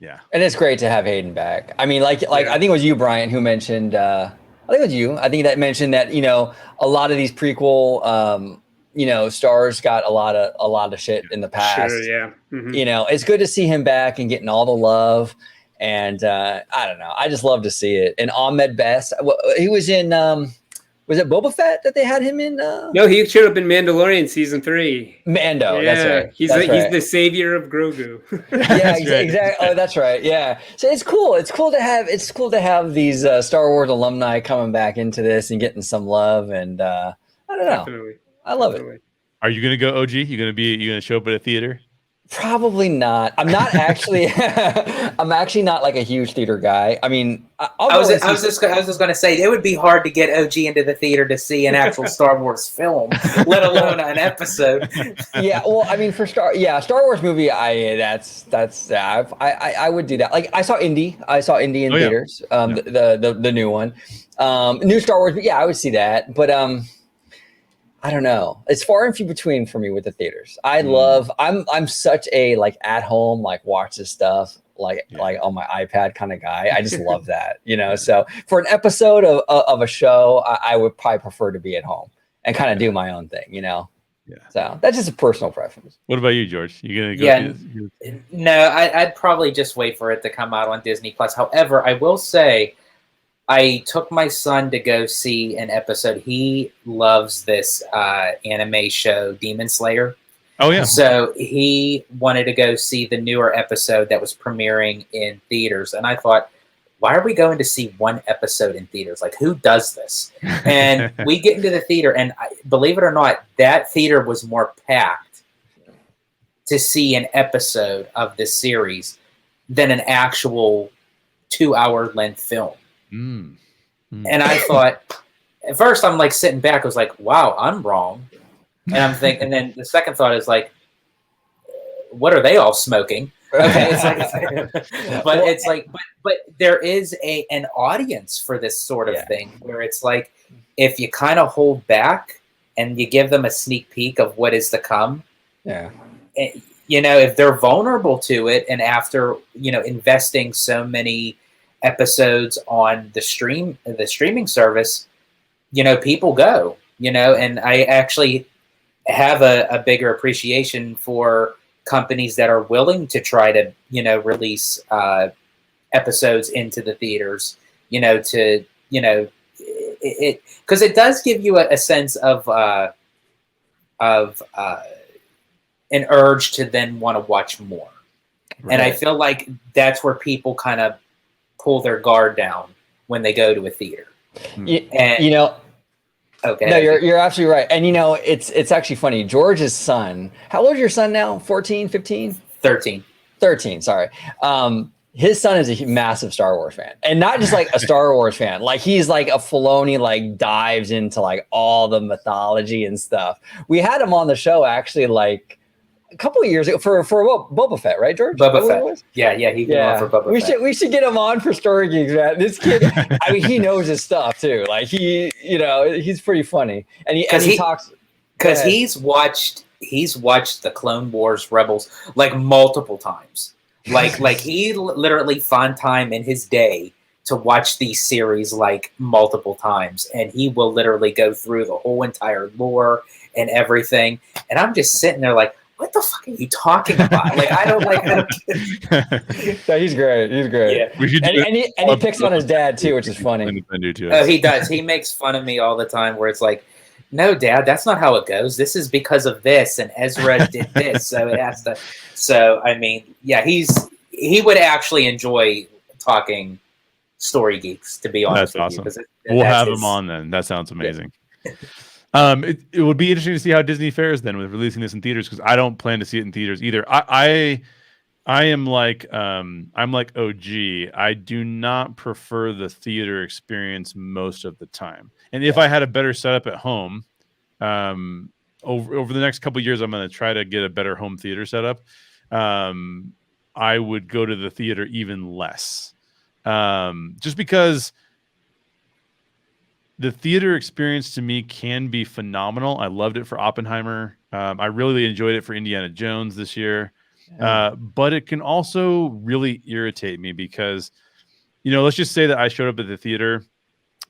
[SPEAKER 1] Yeah,
[SPEAKER 4] and it's great to have Hayden back. I mean, I think it was you, Bryant, who mentioned. I think it was you. I think that mentioned that a lot of these prequel, stars got a lot of shit in the past.
[SPEAKER 2] Sure, yeah. Mm-hmm.
[SPEAKER 4] It's good to see him back and getting all the love. And I don't know. I just love to see it. And Ahmed Best, he was in Was it Boba Fett that they had him in?
[SPEAKER 2] No, he showed up in Mandalorian season 3.
[SPEAKER 4] Mando.
[SPEAKER 2] Yeah,
[SPEAKER 4] That's right.
[SPEAKER 2] He's the savior of Grogu.
[SPEAKER 4] Yeah, exactly. Oh, that's right. Yeah. So it's cool. It's cool to have these Star Wars alumni coming back into this and getting some love. And I don't know.
[SPEAKER 2] Definitely.
[SPEAKER 4] I love it.
[SPEAKER 1] Are you gonna go, OG? You gonna show up at a theater?
[SPEAKER 4] Probably not. I'm not actually. I'm actually not like a huge theater guy. I mean,
[SPEAKER 3] I was just going to say it would be hard to get OG into the theater to see an actual Star Wars film, let alone an episode.
[SPEAKER 4] Yeah, well, I mean, for Star Wars movie, I would do that. Like I saw Indy in theaters, the new one, new Star Wars. But yeah, I would see that. But I don't know. It's far and few between for me with the theaters. I'm such a like at home, like watch this stuff like on my iPad kind of guy. I just love that, So for an episode of a show, I would probably prefer to be at home and kind of do my own thing, Yeah. So that's just a personal preference.
[SPEAKER 1] What about you, George? You gonna go?
[SPEAKER 3] Yeah. No, I'd probably just wait for it to come out on Disney Plus. However, I will say, I took my son to go see an episode. He loves this anime show, Demon Slayer.
[SPEAKER 1] Oh, yeah.
[SPEAKER 3] So he wanted to go see the newer episode that was premiering in theaters. And I thought, why are we going to see one episode in theaters? Like, who does this? And we get into the theater, and believe it or not, that theater was more packed to see an episode of this series than an actual 2-hour length film. And I thought, at first I'm like sitting back, I was like, wow, I'm wrong. And I'm thinking, and then the second thought is like, what are they all smoking? Okay, it's like, but there is an audience for this sort of thing where it's like, if you kind of hold back and you give them a sneak peek of what is to come, if they're vulnerable to it, and after investing so many episodes on the streaming service, people go, and I actually have a bigger appreciation for companies that are willing to try to, release episodes into the theaters, because it does give you a sense of an urge to then want to watch more. Right. And I feel like that's where people kind of pull their guard down when they go to a theater. Okay.
[SPEAKER 4] No, you're absolutely right. And it's actually funny. George's son, how old is your son now? 14, 15? 13, sorry. His son is a massive Star Wars fan, and not just like a Star Wars fan. Like he's like a Filoni, like dives into like all the mythology and stuff. We had him on the show actually like a couple of years ago for Boba Fett, right, George?
[SPEAKER 3] Boba Fett. Yeah, he came on for Boba Fett.
[SPEAKER 4] We should get him on for Story Geeks, man. This kid, I mean, he knows his stuff too. Like he's pretty funny, and he talks
[SPEAKER 3] because he's watched the Clone Wars Rebels like multiple times. Like he literally found time in his day to watch these series like multiple times, and he will literally go through the whole entire lore and everything. And I'm just sitting there like, what the fuck are you talking about? Like, I don't
[SPEAKER 4] Yeah, he's great. Yeah. And he picks on his dad too, which is funny.
[SPEAKER 3] Oh, he does. He makes fun of me all the time where it's like, no, Dad, that's not how it goes. This is because of this, and Ezra did this, so it has to. So, I mean, yeah, he would actually enjoy talking Story Geeks, to be honest.
[SPEAKER 1] That's awesome. We'll have him on then. That sounds amazing. Yeah. It would be interesting to see how Disney fares then with releasing this in theaters, because I don't plan to see it in theaters either. I am like I'm like OG. I do not prefer the theater experience most of the time. And if I had a better setup at home, over the next couple of years, I'm going to try to get a better home theater setup. I would go to the theater even less, just because the theater experience to me can be phenomenal. I loved it for Oppenheimer. I really enjoyed it for Indiana Jones this year. But it can also really irritate me because, let's just say that I showed up at the theater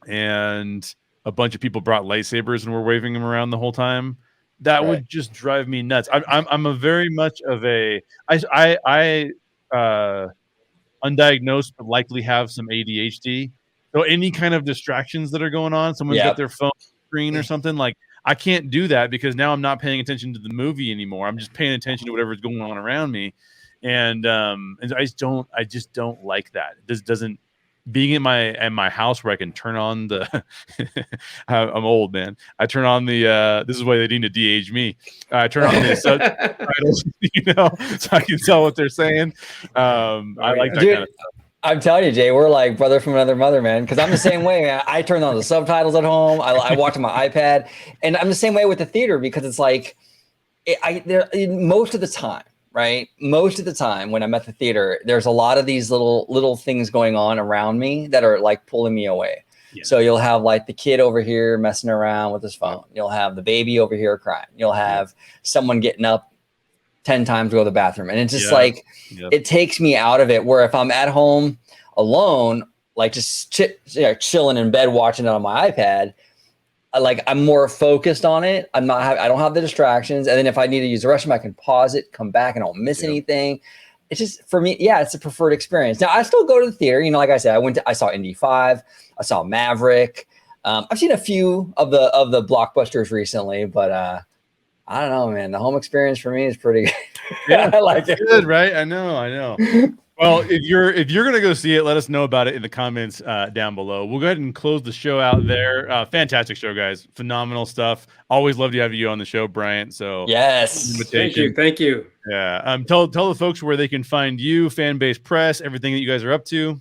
[SPEAKER 1] and a bunch of people brought lightsabers and were waving them around the whole time. That would just drive me nuts. I'm a very much of a undiagnosed but likely have some ADHD. So any kind of distractions that are going on, someone's got their phone screen or something, like I can't do that because now I'm not paying attention to the movie anymore. I'm just paying attention to whatever's going on around me. And I just don't like that. This doesn't being in my house where I can turn on the I'm old, man. I turn on the this is why they need to de-age me. I turn on the subtitles, so I can tell what they're saying. I like that kind of stuff.
[SPEAKER 4] I'm telling you, Jay, we're like brother from another mother, man. Because I'm the same way. I turn on the subtitles at home. I watch on my iPad, and I'm the same way with the theater because it's like, most of the time, right? Most of the time when I'm at the theater, there's a lot of these little things going on around me that are like pulling me away. Yeah. So you'll have like the kid over here messing around with his phone. You'll have the baby over here crying. You'll have someone getting up 10 times to go to the bathroom. And it's just it takes me out of it, where if I'm at home alone, like just chilling in bed, watching it on my iPad, I'm more focused on it. I don't have the distractions. And then if I need to use the restroom, I can pause it, come back, and I don't miss anything. It's just, for me, it's a preferred experience. Now I still go to the theater. Like I said, I saw Indy 5, I saw Maverick. I've seen a few of the blockbusters recently, but I don't know, man. The home experience for me is pretty good.
[SPEAKER 1] Yeah, I like it. Good, right? I know. Well, if you're gonna go see it, let us know about it in the comments down below. We'll go ahead and close the show out there. Fantastic show, guys. Phenomenal stuff. Always love to have you on the show, Bryant. So
[SPEAKER 4] yes,
[SPEAKER 2] thank you.
[SPEAKER 1] Yeah. Tell the folks where they can find you, Fanbase Press, everything that you guys are up to.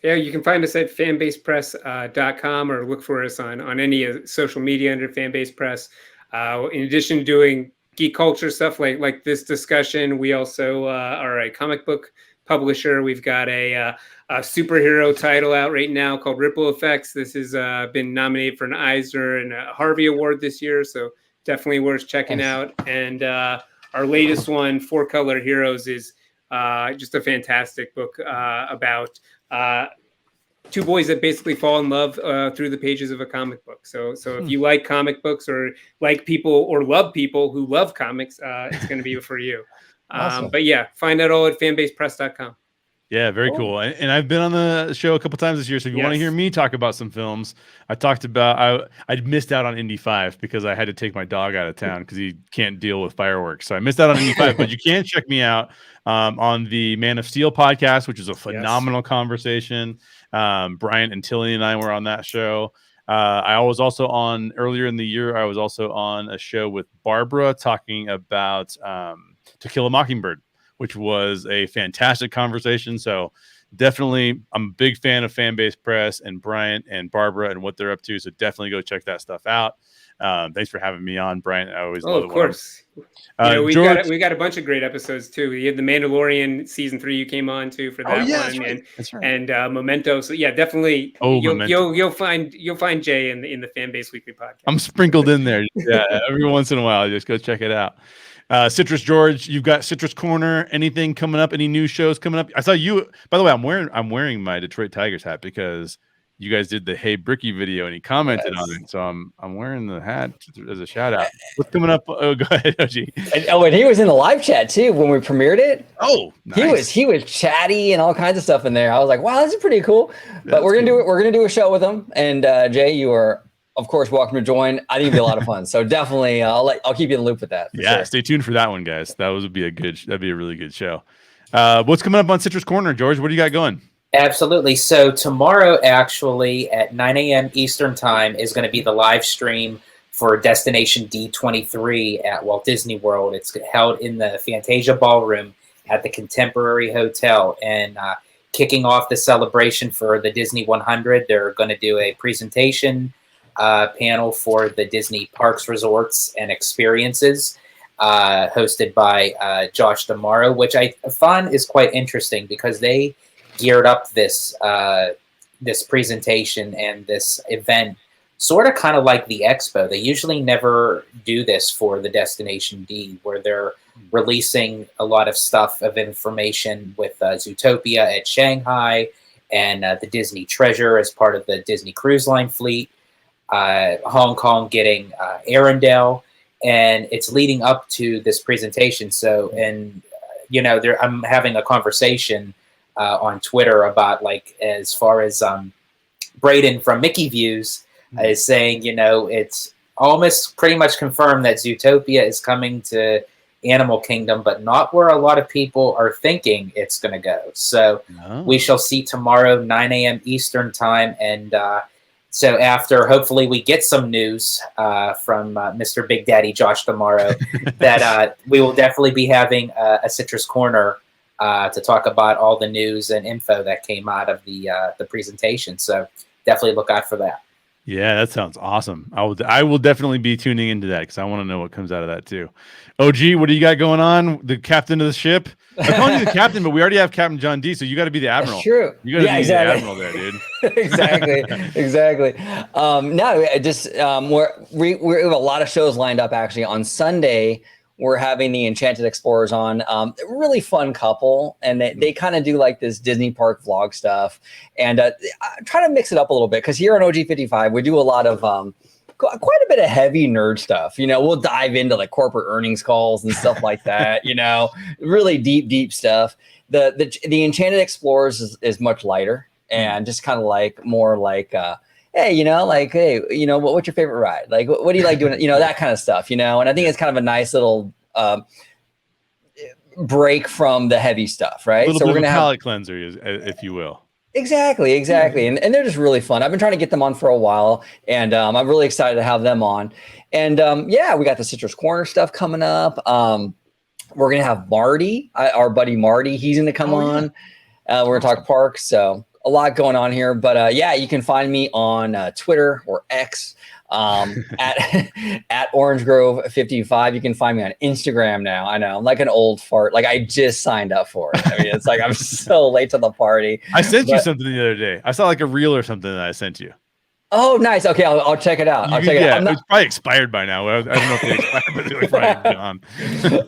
[SPEAKER 2] Yeah, you can find us at fanbasepress.com or look for us on any social media under Fanbase Press. In addition to doing geek culture stuff like this discussion, we also are a comic book publisher. We've got a superhero title out right now called Ripple Effects. This has been nominated for an Eisner and a Harvey Award this year, so definitely worth checking out. And our latest one, Four Color Heroes, is just a fantastic book about two boys that basically fall in love through the pages of a comic book. So if you like comic books or like people or love people who love comics, it's going to be for you. Awesome. But yeah, find out all at fanbasepress.com.
[SPEAKER 1] Yeah, very cool. And I've been on the show a couple times this year. So if you want to hear me talk about some films, I talked about, I missed out on Indy 5 because I had to take my dog out of town because he can't deal with fireworks. So I missed out on Indy 5, but you can check me out on the Man of Steel podcast, which is a phenomenal conversation. Bryant and Tilly and I were on that show. I was also on earlier in the year. I was also on a show with Barbara talking about To Kill a Mockingbird, which was a fantastic conversation. So definitely, I'm a big fan of Fanbase Press and Bryant and Barbara and what they're up to. So definitely go check that stuff out. Thanks for having me on, Bryant. I always love it.
[SPEAKER 2] Of course. We got a bunch of great episodes too. We had the Mandalorian season 3 you came on to for that one, and Memento. So yeah, definitely. You'll find Jay in the Fanbase Weekly podcast.
[SPEAKER 1] I'm sprinkled in there. Yeah, every once in a while, just go check it out. Citrus George, you've got Citrus Corner. Anything coming up? Any new shows coming up? I saw you. By the way, I'm wearing my Detroit Tigers hat because you guys did the Hey Bricky video and he commented on it. So I'm wearing the hat as a shout out. What's coming up? Oh, go ahead, OG.
[SPEAKER 4] And he was in the live chat too when we premiered it.
[SPEAKER 1] Oh, nice.
[SPEAKER 4] He was chatty and all kinds of stuff in there. I was like, wow, this is pretty cool. But we're gonna do a show with him. And Jay, you are of course welcome to join. I think it'd be a lot of fun. So definitely I'll keep you in the loop with that.
[SPEAKER 1] Yeah, stay tuned for that one, guys. That'd be a really good show. What's coming up on Citrus Corner, George? What do you got going?
[SPEAKER 3] Absolutely. So tomorrow, actually, at 9 a.m. Eastern Time is going to be the live stream for Destination D23 at Walt Disney World. It's held in the Fantasia Ballroom at the Contemporary Hotel. And kicking off the celebration for the Disney 100, they're going to do a presentation panel for the Disney Parks, Resorts, and Experiences, hosted by Josh D'Amaro, which I find is quite interesting because they geared up this presentation and this event sort of kind of like the expo. They usually never do this for the Destination D, where they're releasing a lot of stuff of information with Zootopia at Shanghai and the Disney Treasure as part of the Disney Cruise Line fleet, Hong Kong getting Arendelle, and it's leading up to this presentation. So, and I'm having a conversation on Twitter about, like, as far as Braden from Mickey Views is saying, it's almost pretty much confirmed that Zootopia is coming to Animal Kingdom, but not where a lot of people are thinking it's going to go. So we shall see tomorrow, 9 a.m. Eastern time. And so after, hopefully we get some news from Mr. Big Daddy Josh tomorrow, that we will definitely be having a Citrus Corner to talk about all the news and info that came out of the presentation. So definitely look out for that.
[SPEAKER 1] Yeah, that sounds awesome. I will definitely be tuning into that because I want to know what comes out of that too. OG, what do you got going on? The captain of the ship? I'm calling you the captain, but we already have Captain John D, so you got to be the admiral.
[SPEAKER 4] That's true.
[SPEAKER 1] You got to be the admiral there, dude.
[SPEAKER 4] exactly. No, just we have a lot of shows lined up actually on Sunday. We're having the Enchanted Explorers on, really fun couple, and they kind of do like this Disney park vlog stuff, and try to mix it up a little bit because here on OG55 we do a lot of quite a bit of heavy nerd stuff. We'll dive into like corporate earnings calls and stuff like that. Really deep stuff. The Enchanted Explorers is much lighter and just kind of like more like. Hey, what's your favorite ride? Like, what do you like doing? That kind of stuff, and I think it's kind of a nice little break from the heavy stuff, right?
[SPEAKER 1] So we're going to have palate cleanser, if you will.
[SPEAKER 4] Exactly. And they're just really fun. I've been trying to get them on for a while, and I'm really excited to have them on. And we got the Citrus Corner stuff coming up. We're going to have Marty, our buddy Marty. He's going to come on. We're going to talk parks, so a lot going on here, but you can find me on Twitter or X at Orange Grove 55. You can find me on Instagram now. I know I'm like an old fart. Like I just signed up for it. I mean, it's like I'm so late to the party.
[SPEAKER 1] I sent you something the other day. I saw like a reel or something that I sent you.
[SPEAKER 4] Oh, nice. Okay, I'll check it out.
[SPEAKER 1] It's probably expired by now. I don't know if they expired, but they're probably gone.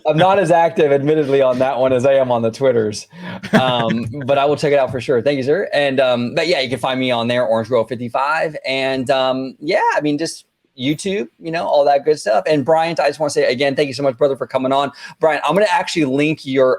[SPEAKER 4] I'm not as active, admittedly, on that one as I am on the Twitters, but I will check it out for sure. Thank you, sir. And you can find me on there, Orange Grove 55, and just YouTube, all that good stuff. And Bryant, I just want to say again, thank you so much, brother, for coming on. Bryant, I'm going to actually link your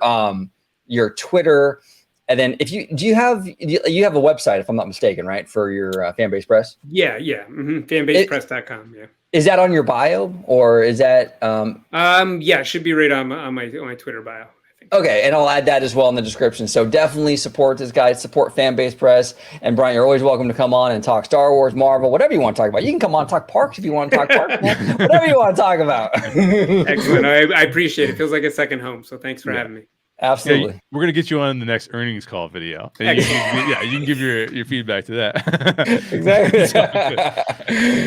[SPEAKER 4] Twitter. And then you have a website, if I'm not mistaken, right, for your Fanbase Press?
[SPEAKER 2] Yeah. Fanbasepress.com. Yeah.
[SPEAKER 4] Is that on your bio or is that?
[SPEAKER 2] It should be right on my Twitter bio. I think.
[SPEAKER 4] Okay, and I'll add that as well in the description. So definitely support this guy, support Fanbase Press. And Brian, you're always welcome to come on and talk Star Wars, Marvel, whatever you want to talk about. You can come on and talk parks if you want to talk parks, man. Whatever you want to talk about.
[SPEAKER 2] Excellent. I appreciate it. It feels like a second home. So thanks for having me.
[SPEAKER 4] Absolutely.
[SPEAKER 1] Yeah, we're going to get you on the next earnings call video. And you can give your feedback to that.
[SPEAKER 4] Exactly.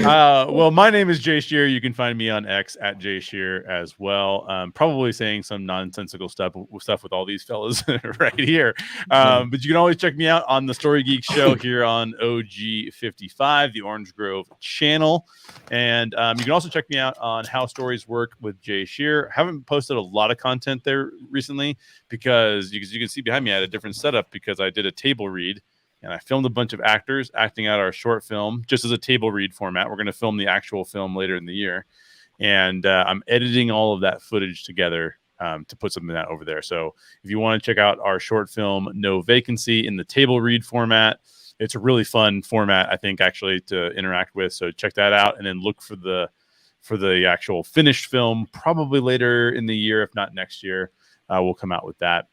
[SPEAKER 1] Well, my name is Jay Shear. You can find me on X at Jay Shear as well. Probably saying some nonsensical stuff with all these fellas right here. But you can always check me out on the Story Geeks show here on OG55, the Orange Grove channel. And you can also check me out on How Stories Work with Jay Shear. Haven't posted a lot of content there recently, because you can see behind me I had a different setup because I did a table read and I filmed a bunch of actors acting out our short film just as a table read format. We're going to film the actual film later in the year, and I'm editing all of that footage together to put something out over there. So if you want to check out our short film No Vacancy in the table read format, it's a really fun format, I think, actually, to interact with. So check that out, and then look for the actual finished film probably later in the year, if not next year. We'll come out with that.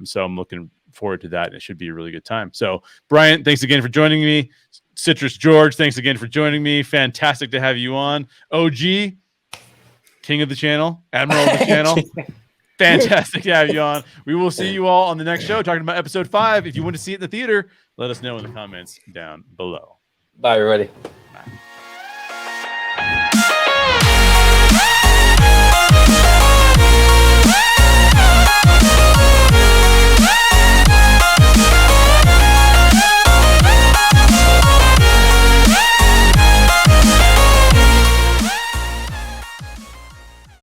[SPEAKER 1] So I'm looking forward to that. And it should be a really good time. So, Bryant, thanks again for joining me. Citrus George, thanks again for joining me. Fantastic to have you on. OG, king of the channel, admiral of the channel. Fantastic to have you on. We will see you all on the next show talking about episode 5. If you want to see it in the theater, let us know in the comments down below.
[SPEAKER 4] Bye, everybody.